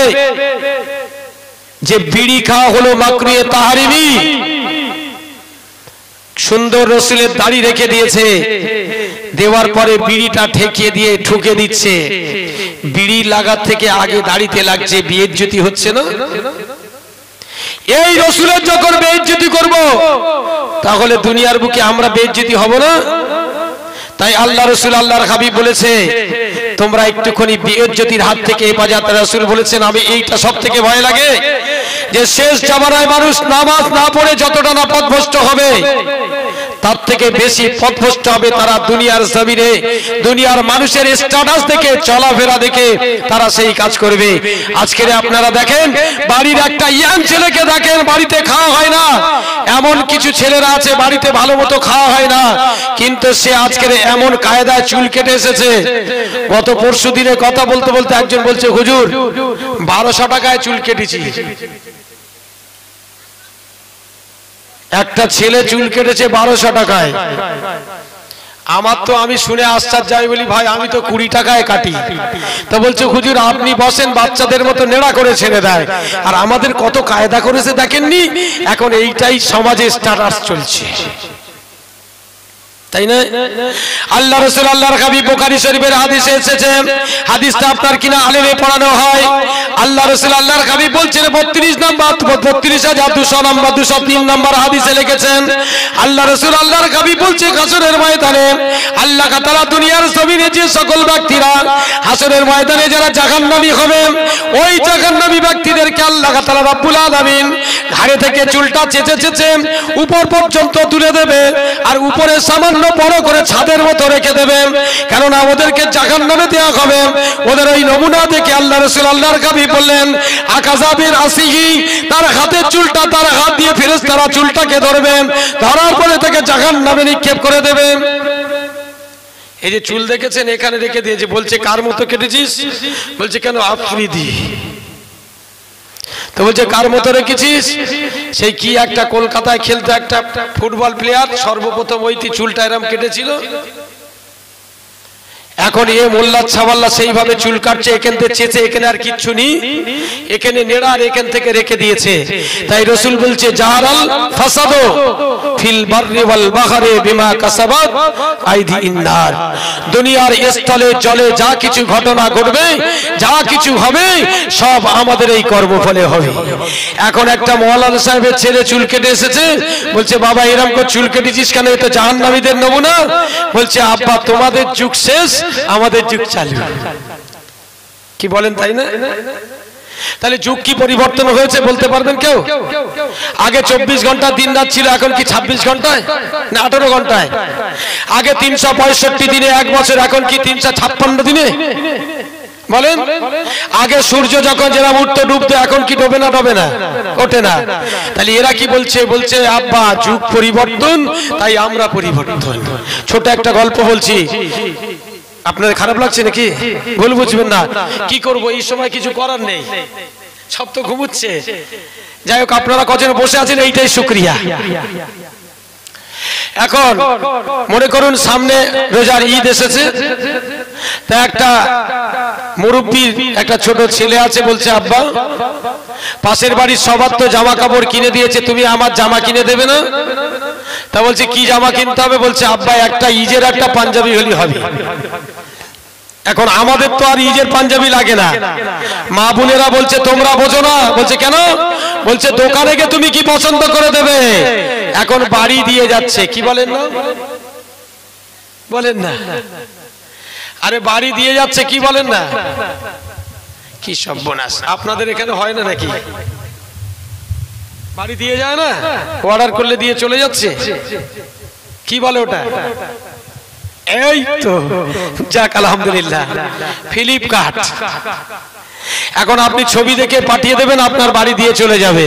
যে বিড়ি খাওয়া হলো মাকরুহে তাহরিমি, সুন্দর রাসূলের দাড়ি রেখে দিয়েছে, দেওয়ার পরে বিড়িটা ঠেকিয়ে দিয়ে ঠুকে দিচ্ছে। বিড়ি লাগার থেকে আগে দাড়িতে লাগছে, বেইজ্জতি হচ্ছে না? এই রাসূলের যখন বেইজ্জতি করব, তাহলে দুনিয়ার বুকে আমরা বেইজ্জতি হব না? তাই আল্লাহ রাসূল আল্লাহর হাবিব বলেছে, তোমরা একটুখানি বেইজ্জতির হাত থেকে হেফাজত। রাসূল বলেছেন, আমি এইটা সবথেকে ভয় লাগে যে শেষ জামানায় মানুষ নামাজ না পড়ে যতটা না পথভ্রষ্ট হবে, তার থেকে বেশি পথভ্রষ্ট হবে তারা দুনিয়ার জমিনে। দুনিয়ার মানুষের স্ট্যাটাস দেখে, চলাফেরা দেখে তারা সেই কাজ করবে। আজকের আপনারা দেখেন বাড়ির একটা ইয়াং ছেলেকে দেখেন বাড়িতে খাওয়া হয় না, এমন কিছু ছেলেরা আছে বাড়িতে ভালো মতো খাওয়া হয় না, কিন্তু সে আজকের এমন কায়দায় চুল কেটে এসেছে। গত পরশু দিনে কথা বলতে বলতে একজন বলছে, হুজুর 1200 টাকায় চুল কেটেছি। একটা ছেলে চুল কেটেছে 1200 টাকায়। আমার তো আমি শুনে আশ্চর্য যাই, বলি ভাই আমি তো 20 টাকায় কাটি। তো বলছে হুজুর আপনি বসেন, বাচ্চাদের মতো নেড়া করে ছেড়ে দেয়, আর আমাদের কত কায়দা করেছে দেখেননি। এখন এইটাই সমাজে স্ট্যাটাস চলছে, তাই না? আল্লাহ রাসূল আল্লাহর হাবিব বুখারী শরীফের হাদিসে এসেছে, হাদিসটা আপনার কিনা আলেমে পড়ানো হয়। আল্লাহ রাসূল আল্লাহর হাবিব বলছেন 32 নম্বর 32200 নম্বর 203 নম্বর হাদিসে লিখেছেন, আল্লাহ রাসূল আল্লাহর হাবিব বলছে হাসরের ময়দানে আল্লাহ তাআলা দুনিয়ার জমিনে যে সকল ব্যক্তিরা হাসরের ময়দানে যারা জাহান্নামী হবে, ওই জাহান্নামী ব্যক্তিদেরকে আল্লাহ তাআলা রব্বুল আলামিন ঘাড়ে থেকে চুলটা চেঁচে চেঁচে উপর পর্যন্ত তুলে দেবে, আর উপরে সামান্য বড় করে ছাদের মতো রেখে দেবে, কেননা ওদেরকে জাহান্নামে দেওয়া হবে। ওদের ওই নমুনা দেখে আল্লাহ রাসূল আল্লাহর হাবিব বললেন আকাযাবির আসিহি, তার হাতের চুলটা তার হাত দিয়ে ফেরেশতারা চুলটাকে ধরবে, ধরার পরে তাকে জাহান্নামে নিক্ষেপ করে দেবে। এই যে চুল দেখেছেন এখানে রেখে দিয়েছে, বলছে কার মতো কেটেছিস? বলছে কেন আফ্রিদি। তো বলছে কার মতো রেখেছিস? সেই কি একটা কলকাতায় খেলতো একটা ফুটবল প্লেয়ার, সর্বপ্রথম ওইটি চুলটা এরম কেটেছিল। এখন এ মোল্লা ছাওয়াল্লা সেইভাবে চুল কাটছে, এখান থেকে চেঁচে, এখানে আর কিচ্ছু নেই, এখানে নেড়া আর এখান থেকে রেখে দিয়েছে। তাই রাসূল বলছে জাহারাল ফাসাদু ফিল বাররি ওয়াল বাহরি বিমা কাসাবাত আইদিন নার, দুনিয়ার স্থলে জলে যা কিছু ঘটনা ঘটবে, যা কিছু হবে, সব আমাদের এই কর্মফলে হবে। এখন একটা মাওলানা সাহেবের ছেলে চুল কেটে এসেছে, বলছে বাবা এরকম করে চুল কেটেছিস কেন? এ তো জাহান্নামীদের নমুনা। বলছে আব্বা তোমাদের যুগ শেষ, আমাদের যুগ চালু। কি বলেন, তাই না? তাহলে যুগ কি পরিবর্তন হয়েছে বলতে পারবেন কেউ? আগে 24 ঘন্টা দিন রাত ছিল, এখন কি 26 ঘন্টায় না 18 ঘন্টায়? আগে 365 দিনে এক বছর, এখন কি 356 দিনে? বলেন, আগে সূর্য যখন যেরকম উঠতে ডুবতে, এখন কি ডোবে না? ডোবে না, ওঠে না। তাহলে এরা কি বলছে? বলছে আব্বা যুগ পরিবর্তন, তাই আমরা পরিবর্তন। ছোট একটা গল্প বলছি, আপনাদের খারাপ লাগছে নাকি? ভুল বুঝবেন না। কি করব, এই সময় কিছু করার নেই, সব তো ঘুমুচ্ছে। যাই হোক, আপনারা কজন বসে আছেন এইটাই শুকরিয়া। এখন মনে করুন সামনে রোজার ঈদ এসেছে, তা একটা মুরব্বীর একটা ছোট ছেলে আছে, বলছে আব্বা পাশের বাড়ির সবার তো জামা কাপড় কিনে দিয়েছে, তুমি আমার জামা কিনে দেবে না? তা বলছে কি জামা কিনতে হবে? বলছে আব্বা একটা ঈদের একটা পাঞ্জাবি হলি হবে। এখন আমাদের তো আর ঈদের পাঞ্জাবি লাগে না। মা বোনেরা বলছে তোমরা বোঝো না। বলছে কেন? বলছে দোকানে গিয়ে তুমি কি পছন্দ করে দেবে, এখন বাড়ি দিয়ে যাচ্ছে। কি বলেন না? বলেন না, আরে বাড়ি দিয়ে যাচ্ছে, কি বলেন না? কি সর্বনাশ! আপনাদের এখানে হয় না নাকি? বাড়ি দিয়ে যায় না, অর্ডার করলে দিয়ে চলে যাচ্ছে। কি বলে ওটা? এই তো যাক আলহামদুলিল্লাহ, ফ্লিপকার্ট। এখন আপনি ছবি দেখে পাঠিয়ে দেবেন, আপনার বাড়ি দিয়ে চলে যাবে।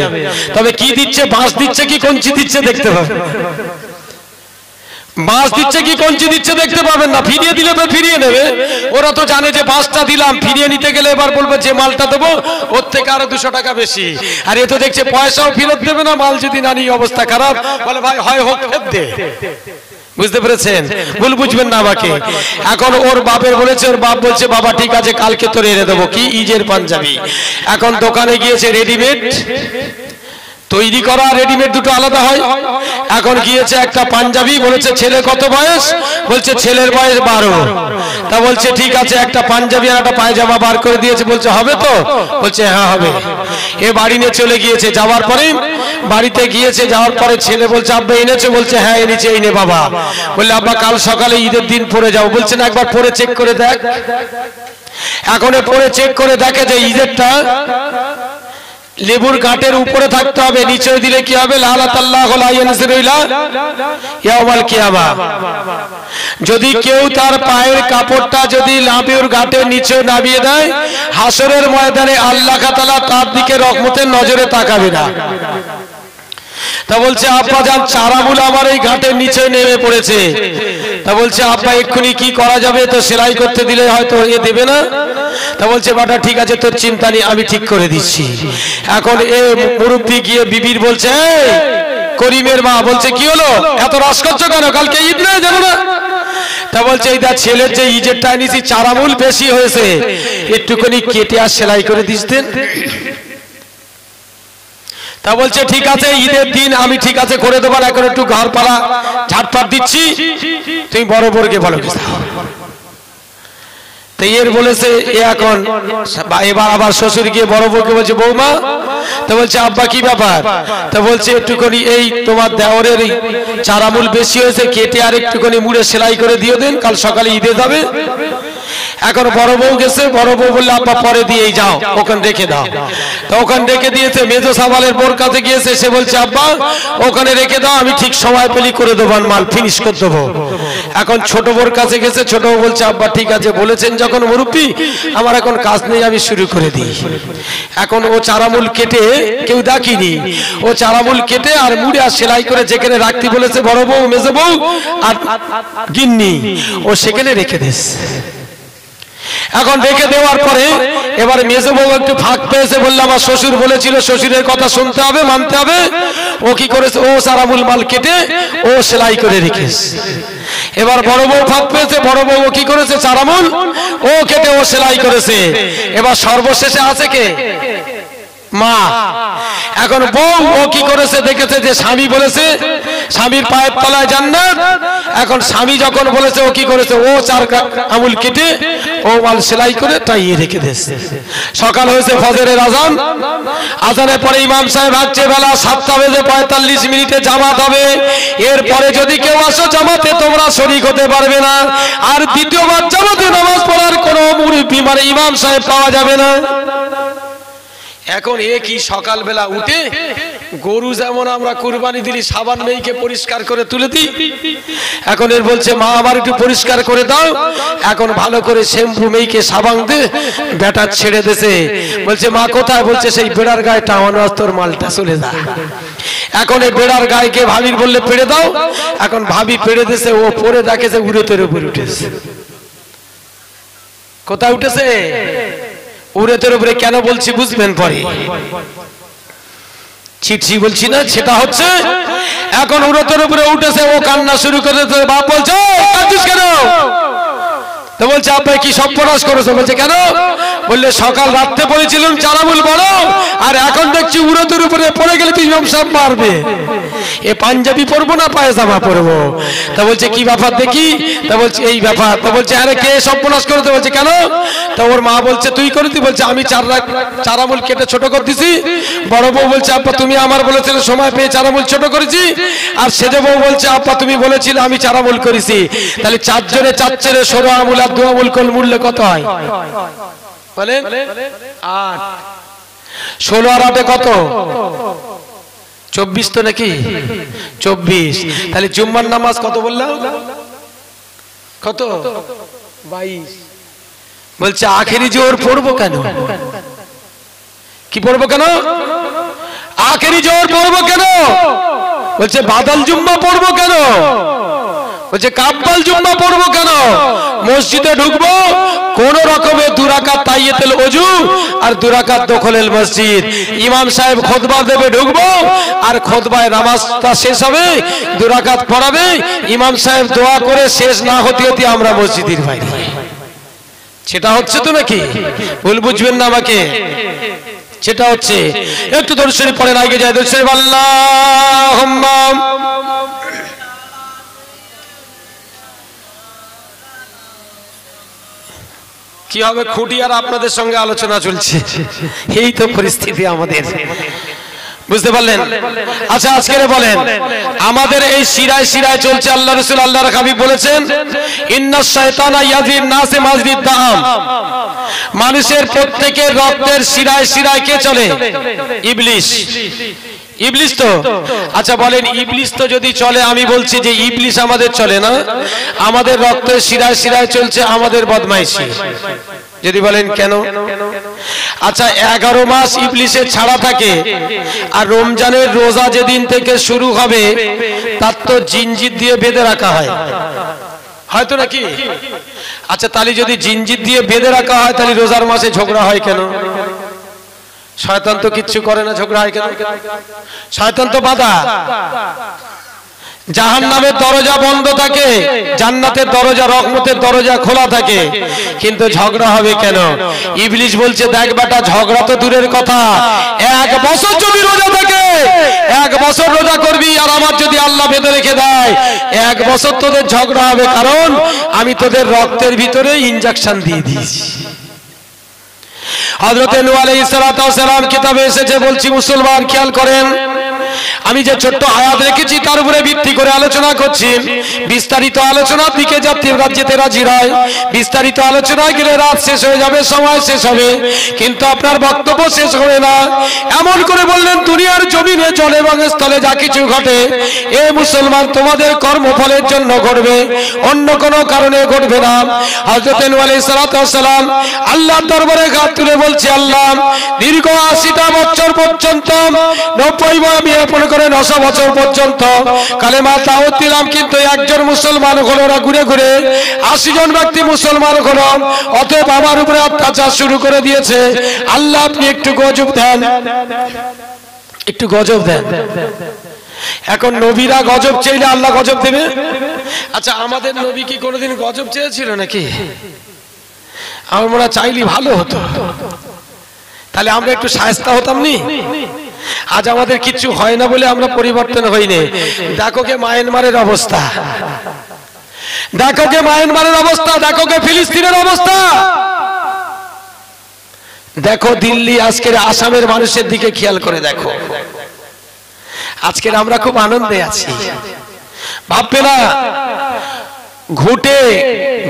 তবে কি দিচ্ছে, বাঁশ দিচ্ছে কি কঞ্চি দিচ্ছে দেখতে পাবেন। বাঁশ দিচ্ছে কি কঞ্চি দিচ্ছে দেখতে পাবেন না। ফিরিয়ে দিলে তো ফিরিয়ে নেবে, ওরা তো জানে যে বাঁশটা দিলাম, ফিরিয়ে নিতে গেলে এবার বলবে যে মালটা দেবো ওর থেকে আরো 200 টাকা বেশি। আর এ তো দেখছে পয়সাও ফেরত দেবে না, মাল যদি না নিয়ে অবস্থা খারাপ, বলে ভাই হয় হোক ফেরত দে। বুঝতে পেরেছেন? ভুল বুঝবেন না আমাকে। এখন ওর বাপের বলেছে, ওর বাপ বলছে বাবা ঠিক আছে কালকে তোর এনে দেবো কি ঈদের পাঞ্জাবি। এখন দোকানে গিয়েছে, রেডিমেড তৈরি করা রেডিমেড দুটো আলাদা হয়। এখন গিয়েছে একটা পাঞ্জাবি, বলেছে ছেলে কত বয়স? বলছে ছেলের বয়স 12। তা বলছে ঠিক আছে একটা পাঞ্জাবি আর একটা পায়জামা বার করে দিয়েছে। বলছে হবে তো? বলছে হ্যাঁ হবে। এ বাড়ি নিয়ে চলে গিয়েছে, যাওয়ার পরে বাড়িতে গিয়েছে, যাওয়ার পরে ছেলে বলছে আব্বা এনেছো? বলছে হ্যাঁ এনেছে। এই নে বাবা। বললে আব্বা কাল সকালে ঈদের দিন পরে যাও। বলছে না একবার পরে চেক করে দেখ। এখন পরে চেক করে দেখে যে ঈদেরটা লেবুর গাঁটের উপরে থাকতে হবে, নিচে দিলে কি হবে? লাআনাতাল্লাহু লা ইয়ানজিরু ইলা ইয়াউমাল কিয়ামা। যদি কেউ তার পায়ের কাপড়টা যদি লেবুর গাঁটের নিচে নামিয়ে দেয়, হাসরের ময়দানে আল্লাহ তাআলা তার দিকে রহমতের নজরে তাকাবে না। তা বলছে আব্বা যান চারামূল আমার এই ঘাটের নিচে নেমে পড়েছে। তা বলছে আব্বা এক্ষুনি কি করা যাবে? তো সেলাই করতে দিলে হয়তো এ দেবে না। তা বলছে বাটা ঠিক আছে, তোর চিন্তা নেই, আমি ঠিক করে দিচ্ছি। এখন এ মুরব্বি গিয়ে বিবির বলছে, করিমের মা বলছে কি হলো, এত রস করছো কেন? কালকে ঈদ না, জানো না? তা বলছে এই দা ছেলের যে ইজেরটা এনেছি চারামূল বেশি হয়েছে, একটুখানি কেটে আর সেলাই করে দিস দেন। তা বলছে ঠিক আছে, ঈদের দিন আমি ঠিক আছে করে দেবো, এখন একটু ঘর পাড়া ঝাড়পাট দিচ্ছি, তুমি বড় বড়কে বলো। তো এর বলেছে এ এখন এবার আবার শ্বশুর গিয়ে বড় বউকে বলছে বৌমা, তো বলছে আব্বা কি ব্যাপার? তো বলছে একটুখানি এই তোমার দেওরের চারামূল বেশি হয়েছে, কেটে আর একটুখানি মুড়ে সেলাই করে দিয়ে দেন, কাল সকালে ঈদে যাবে। এখন বড় বউ গেছে, বড় বউ বললে আব্বা পরে দিয়েই যাও, ওখানে রেখে দাও। তো ওখানে রেখে দিয়েছে। মেজো সাবালের বোর কাছে গিয়েছে, সে বলছে আব্বা ওখানে রেখে দাও, আমি ঠিক সময় পেলি করে দেবো, মাল ফিনিশ করে দেবো। এখন ছোট বোর কাছে গেছে, ছোট বউ বলছে আব্বা ঠিক আছে বলেছেন যখন মুরব্বি, আমার এখন কাজ নেই, আমি শুরু করে দিই। এখন ও চারামূল কেটে, কেউ ডাকিনি, ও চারামূল কেটে আর মুড়ে আর সেলাই করে যেখানে রাখতে বলেছে বড় বউ, মেজো বউ আর গিন্নি, ও সেখানে রেখে দিস। এখন রেখে দেওয়ার পরে এবার মেজো বউ একটু ফাঁক পেয়েছে, বললাম আমার শ্বশুর বলেছিল, শ্বশুরের কথা শুনতে হবে, মানতে হবে। ও কি করেছে, ও চারামূল মাল কেটে ও সেলাই করে রেখেছে। এবার বড় বউ ফাঁক পেয়েছে, বড় বউ কি করেছে, চারামূল ও কেটে ও সেলাই করেছে। এবার সর্বশেষে আছে কে? মা। এখন বউ ও কি করেছে, দেখেছে যে স্বামী বলেছে স্বামীর পায়ের তলায় জান্নাত। এখন স্বামী যখন বলেছে ও কি করেছে, ও চার আঙুল কেটে ও মাল সেলাই করে টাইয়ে রেখে দিয়েছে। সকাল হয়েছে, ফজরের আজান, আজানের পরে ইমাম সাহেব আসছে, বেলা 7:45 জামাত হবে। এরপরে যদি কেউ আসো জামাতে তোমরা শরীক হতে পারবে না, আর দ্বিতীয়বার জামাতে নামাজ পড়ার কোনো মুরব্বি মানে ইমাম সাহেব পাওয়া যাবে না। এখন এ কি সকালবেলা উঠে গরু যেমন আমরা কুরবানি দিলি সাবান মেয়েকে পরিষ্কার করে তুলে দিই, এখন এর বলছে মা আমার একটু পরিষ্কার করে দাও। এখন ভালো করে শ্যাম্পু মেয়েকে সাবান দে, বেটা ছেড়ে দেছে। বলছে মা কোথায়? বলছে সেই বেড়ার গায়ে টাওয়ানো তোর মালটা চলে যা। এখন এই বেড়ার গায়েকে ভাবির বললে পেড়ে দাও। এখন ভাবি পেড়ে দিছে, ও পরে দেখেছে উড়েতের উপরে উঠেছে। কোথায় উঠেছে? উড়েতের উপরে। কেন বলছি বুঝবেন পরে, ছিটছি বলছি না, সেটা হচ্ছে এখন উড়েতের উপরে উঠেছে, ও কান্না শুরু করেছে। বাপ বলছে কাঁদছিস কেন? তো বলছে আব্বা কি সর্বনাশ করেছে? বলছে কেন? বললে সকাল রাত্রে পড়েছিলাম চারামূল বড়, আর এখন দেখছি উড়েতের উপরে পড়ে গেলে তুই ইমাম সাহেব মারবে। এ পাঞ্জাবি পরবো না পায়জামা পরবো? তা বলছে কি ব্যাপার দেখি? তা বলছে এই ব্যাপার। তা বলছে আরে কে সর্বনাশ করেছে? বলছে কেন? তা ওর মা বলছে তুই করেছি। বলছে আমি চারামূল কেটে ছোট করে দিছি। বড় বউ বলছে আব্বা তুমি আমার বলেছিলে সময় পেয়ে চারামূল ছোট করেছি। আর সেজে বউ বলছে আব্বা তুমি বলেছিলে আমি চারামূল করেছি। তাহলে চারজনে 16 আঙুল আর 2 আঙুল কোন মূল্য কত হয় বলেন? 8। 16 আর 8 কত? 24 তো নাকি? 24। তাহলে জুম্মার নামাজ কত বললাম? কত? 22। বলছে আখেরি জোহর পড়বো কেন? কি পড়বো কেন? আখেরি জোহর পড়বো কেন? বলছে বাদল জুম্মা পড়বো কেন? বলছে কাব্বাল জুম্মা পড়বো কেন? মসজিদে ঢুকবো কোন রকমে 2 রাকাত তাহিয়াতুল ওযু আর 2 রাকাত দখলেল মসজিদ। ইমাম সাহেব খুতবা দেবে, ঢুকবো আর খুতবায় নামাজটা শেষ হবে, 2 রাকাত পড়াবে, ইমাম সাহেব দোয়া করে শেষ না হতে হতে আমরা মসজিদের বাইরে। সেটা হচ্ছে তো নাকি? ভুল বুঝবেন না আমাকে, সেটা হচ্ছে। একটু দরুদ শরীফ পড়েন, আগে যায় দরুদ শরীফ। আল্লাহুম্মা কি হবে খুঁটি আর আপনাদের সঙ্গে আলোচনা চলছে, এই তো পরিস্থিতি আমাদের। বুঝতে পারলেন? আচ্ছা আজকে বলেন, আমাদের এই শিরায় শিরায় চলছে, আল্লাহ রাসূল আল্লাহর হাবিব বলেছেন ইন্নাশ শায়তানা ইয়াজির নাসে মাজরিদ দাম, মানুষের প্রত্যেকের রক্তের শিরায় শিরায় কে চলে? ইবলিস। ইবলিস তো, আচ্ছা বলেন ইবলিস তো যদি চলে, আমি বলছি যে ইবলিস আমাদের চলে না, আমাদের রক্তের শিরায় শিরায় চলছে আমাদের বদমাইশি। যদি বলেন কেন? আচ্ছা 11 মাস ইবলিসের ছাড়া থাকে, আর রমজানের রোজা যেদিন থেকে শুরু হবে তার তো জিনজির দিয়ে বেঁধে রাখা হয়, হয়তো নাকি? আচ্ছা তাহলে যদি জিনজির দিয়ে বেঁধে রাখা হয় তাহলে রোজার মাসে ঝগড়া হয় কেন? শয়তান তো কিচ্ছু করে না, ঝগড়া হয় কেন? শয়তান তো বাধা। জাহান্নামের দরজা বন্ধ থাকে, জান্নাতের দরজা, রহমতের দরজা খোলা থাকে, কিন্তু ঝগড়া হবে কেন? ইবলিস বলছে দেখ বেটা, ঝগড়া তো দূরের কথা, 1 বছর যদি রোজা থাকে, 1 বছর রোজা করবি, আর আমার যদি আল্লাহ বেঁধে রেখে দেয় 1 বছর তোদের ঝগড়া হবে, কারণ আমি তোদের রক্তের ভিতরে ইনজেকশন দিয়ে দিয়েছি। হযরত নূহ আলাইহিস সালাতু ওয়াস সালাম কিতাবে এসেছে, বলছি মুসলমান খেয়াল করেন, আমি যে ছোট্ট আয়াত রেখেছি তার উপরে ভিত্তি করে আলোচনা করছি। বিস্তারিত আলোচনার দিকে যেতে রাজি নয়, বিস্তারিত আলোচনায় গেলে রাত শেষ হয়ে যাবে, সময় শেষ হবে, কিন্তু আপনার বক্তব্য শেষ হবে না। এমন করে বললেন দুনিয়ার জমিনে জলে এবং স্থলে যা কিছু ঘটে, এ মুসলমান তোমাদের কর্মফলের জন্য ঘটবে, অন্য কোনো কারণে ঘটবে না। হযরত নূহ আলাইহিস সালাতু ওয়াস সালাম আল্লাহর দরবারে হাত তুলে বলছে, আল্লাহ দীর্ঘ 80টা বছর পর্যন্ত 900 বছর পর্যন্ত কালেমা দাওয়াত দিলাম, কিন্তু একজন মুসলমান হলো না, ঘুরে ঘুরে 80 জন ব্যক্তি মুসলমান হলো, অতএব আমার উপরে অত্যাচার শুরু করে দিয়েছে। আল্লাহ আপনি একটু গজব দেন, একটু গজব দেন। এখন নবীরা গজব চাইলে আল্লাহ গজব দেবে? আচ্ছা আমাদের নবী কি কোনোদিন গজব চেয়েছিল নাকি? আমার মনে হয় চাইলে ভালো হতো, তাহলে আমরা একটু শায়েস্তা হতাম নি। আজ আমাদের কিছু হয় না বলে আমরা পরিবর্তন হইনি। দেখো কে মায়ানমারের অবস্থা, দেখো কে মায়ানমারের অবস্থা, দেখো কে ফিলিস্তিনের অবস্থা, দেখো দিল্লি, আজকের আসামের মানুষের দিকে খেয়াল করে দেখো। আজকের আমরা খুব আনন্দে আছি, ভাববে না ঘুটে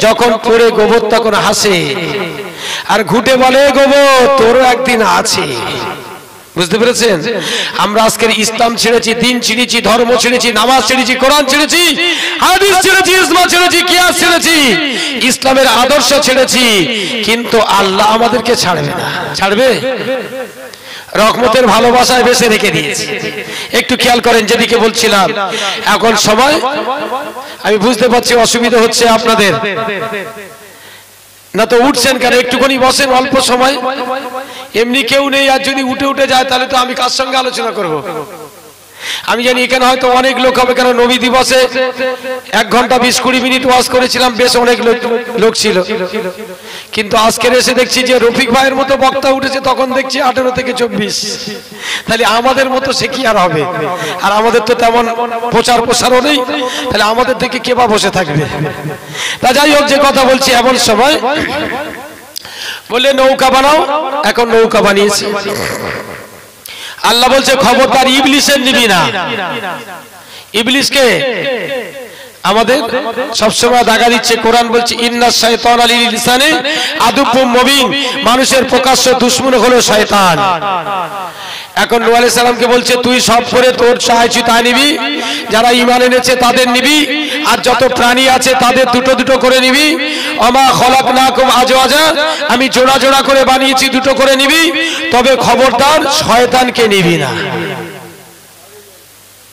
যখন পড়ে গোবর তখন হাসে, আর ঘুটে বলে গোবর তোরও একদিন আছে। বুঝতে পেরেছেন? আমরা আজকের ইসলাম ছেড়েছি, দিন ছেড়েছি, ধর্ম ছেড়েছি, নামাজ ছেড়েছি, কোরআন ছেড়েছি, হাদিস ছেড়েছি, ইজমা ছেড়েছি, কিয়াস ছেড়েছি, ইসলামের আদর্শ ছেড়েছি, কিন্তু আল্লাহ আমাদেরকে ছাড়বে না। ছাড়বে? রহমতের ভালোবাসায় বেঁচে রেখে দিয়েছে। একটু খেয়াল করেন, যেদিকে বলছিলাম, এখন সময় আমি বুঝতে পারছি অসুবিধা হচ্ছে আপনাদের, না তো উঠছেন কেন? একটুখানি বসেন, অল্প সময়, এমনি কেউ নেই, আর যদি উঠে উঠে যায় তাহলে তো আমি কার সঙ্গে আলোচনা করব? আমি জানি এখানে হয়তো অনেক লোক হবে, কেন নবী দিবসে 1 ঘন্টা 20-20 মিনিট ওয়াজ করেছিলাম, বেশ অনেক লোক ছিল, কিন্তু আজকের এসে দেখছি যে রফিক ভাইয়ের মতো বক্তা উঠেছে, তখন দেখছি 18 থেকে 24। তাহলে আমাদের মতো সে কি আর হবে? আর আমাদের তো তেমন প্রচার প্রসারও নেই, তাহলে আমাদের থেকে কে বা বসে থাকবে? তা যাই হোক, যে কথা বলছি, এমন সময় বললে নৌকা বানাও, এখন নৌকা বানিয়েছি। আল্লাহ বলছে খবরদার ইবলিসের নিবি না। ইবলিসকে আমাদের সবসময় দাগা দিচ্ছে। কোরআন বলছে ইন্নাশ শাইতানা লিল ইনসানি আদুব্বুম মুবিন, মানুষের প্রকাশ্য দুশমন হলো শয়তান। এখন নূহ আলাইহিস সালামকে বলছে তুই সব করে তোর চাইছি তাই নিবি, যারা ঈমান এনেছে তাদের নিবি, আর যত প্রাণী আছে তাদের দুটো দুটো করে নিবি। ওমা খলাকনাকুম আজওয়াজা, আমি জোড়া জোড়া করে বানিয়েছি, দুটো করে নিবি, তবে খবরদার শয়তানকে নিবি না।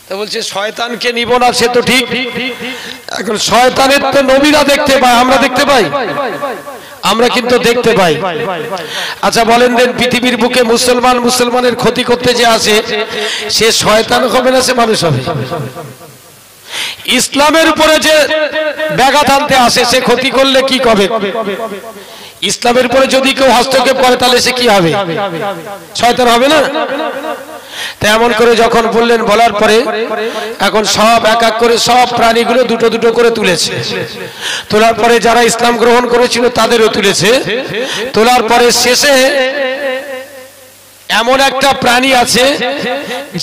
তো বলছে শয়তানকে নিব না, সে তো ঠিক। এখন শয়তানের তো নবীরা দেখতে পায়, আমরা দেখতে পাই? আমরা কিন্তু দেখতে পাই। আচ্ছা বলেন দেন, পৃথিবীর বুকে মুসলমানের ক্ষতি করতে যে আসে, সে শয়তান হবে না সে মানুষ হবে? ইসলামের উপরে যে ব্যাঘাত আনতে আসে, সে ক্ষতি করলে কি হবে? ইসলামের উপরে যদি কেউ হস্তক্ষেপ করে তাহলে সে কি হবে? শয়তান হবে না? তেমন করে যখন বললেন, বলার পরে এখন সব এক এক করে সব প্রাণীগুলো দুটো দুটো করে তুলেছে। তোলার পরে যারা ইসলাম গ্রহণ করেছিল তাদেরও তুলেছে। তোলার পরে শেষে এমন একটা প্রাণী আছে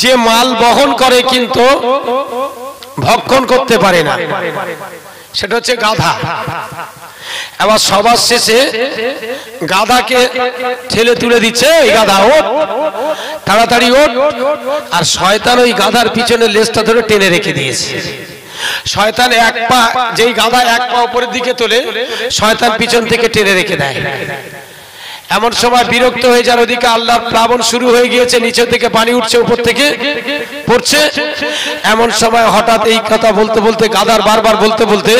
যে মাল বহন করে কিন্তু ভক্ষণ করতে পারে না, সেটা হচ্ছে গাধা। এবার সবার শেষে গাধাকে ঠেলে তুলে দিচ্ছে, এই গাধা ওঠ, তাড়াতাড়ি ওঠ। আর শয়তান ওই গাধার পিছনে লেজটা ধরে টেনে রেখে দিয়েছে। শয়তান এক পা, যেই গাধা এক পা উপরের দিকে তোলে, শয়তান পিছন থেকে টেনে রেখে দেয়। এমন সময় বিরক্ত হয়ে যার, ওদিকে আল্লাহর প্লাবন শুরু হয়ে গিয়েছে, নিচে থেকে পানি উঠছে, উপর থেকে পড়ছে। এমন সময় হঠাৎ এই কথা বলতে বলতে, গাধার বারবার বলতে বলতে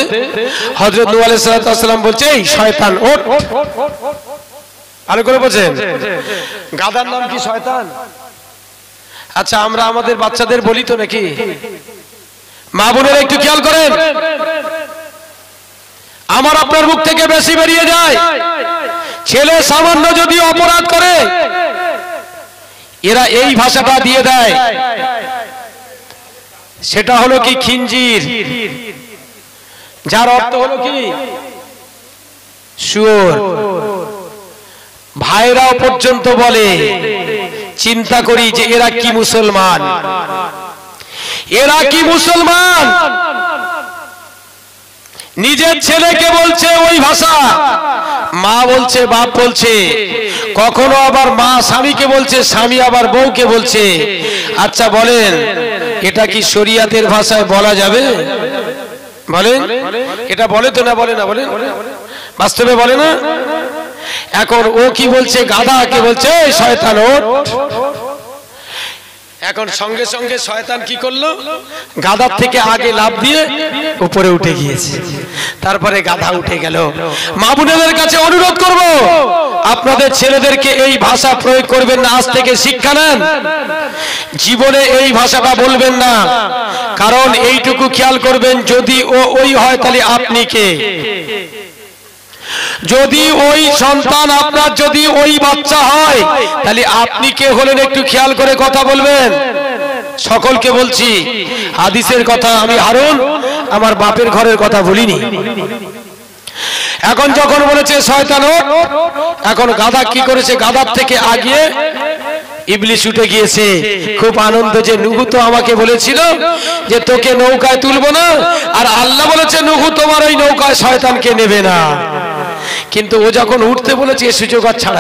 হযরত নূহ আলাইহিস সালাম বলছে, এই শয়তান ওঠ। ভালো করে বোঝেন, গাধার নাম কি? শয়তান। আচ্ছা, আমরা আমাদের বাচ্চাদের বলি তো নাকি? মা বোনেরা একটু খেয়াল করেন, আমার আপনার মুখ থেকে বেশি বেরিয়ে যায়। ছেলে সামান্য যদি অপরাধ করে, এরা এই ভাষাটা দিয়ে দেয়, সেটা হলো কি খিঞ্জির, যার অর্থ হলো কি শুয়োর। ভাইরাও পর্যন্ত বলে, চিন্তা করি যে এরা কি মুসলমান, এরা কি মুসলমান। নিজের ছেলেকে বলছে ওই ভাষা, মা বলছে, বাপ বলছে, কখনো আবার মা স্বামীকে বলছে, স্বামী আবার বউকে বলছে। আচ্ছা বলেন, এটা কি শরিয়াতের ভাষায় বলা যাবে? বলেন, এটা বলে তো না? বলে না? বলেন, বাস্তবে বলে না? এখন ও কি বলছে? গাধাকে বলছে শয়তান ওঠ। এখন সঙ্গে সঙ্গে শয়তান কি করলো? গাধার থেকে আগে লাফ দিয়ে উপরে উঠে গিয়েছে, তারপরে গাধা উঠে গেল। মা বোনেদের কাছে অনুরোধ করব, আপনাদের ছেলেদেরকে এই ভাষা প্রয়োগ করবেন না, আজ থেকে শিক্ষা নেন। জীবনে এই ভাষাটা বলবেন না, কারণ এইটুকু খেয়াল করবেন, যদি ও ওই হয় তাহলে আপনি কে? যদি ওই সন্তান আপনার, যদি ওই বাচ্চা হয়, তাহলে আপনি কে হলেন একটু খেয়াল করে কথা বলবেন। সকলকে বলছি, হাদিসের কথা আমি হারুন আমার বাপের ঘরের কথা বলিনি। এখন যখন বলেছে শয়তান ওঠ, এখন গাধা কি করেছে? গাধার থেকে আগিয়ে ইবলিস উঠে গিয়েছে। খুব আনন্দ যে নূহ তো আমাকে বলেছিল যে তোকে নৌকায় তুলবো না, আর আল্লাহ বলেছে নূহ তোমার ওই নৌকায় শয়তানকে নেবে না। কিন্তু ও যখন উঠতে বলেছে, এ সুযোগ আর ছাড়া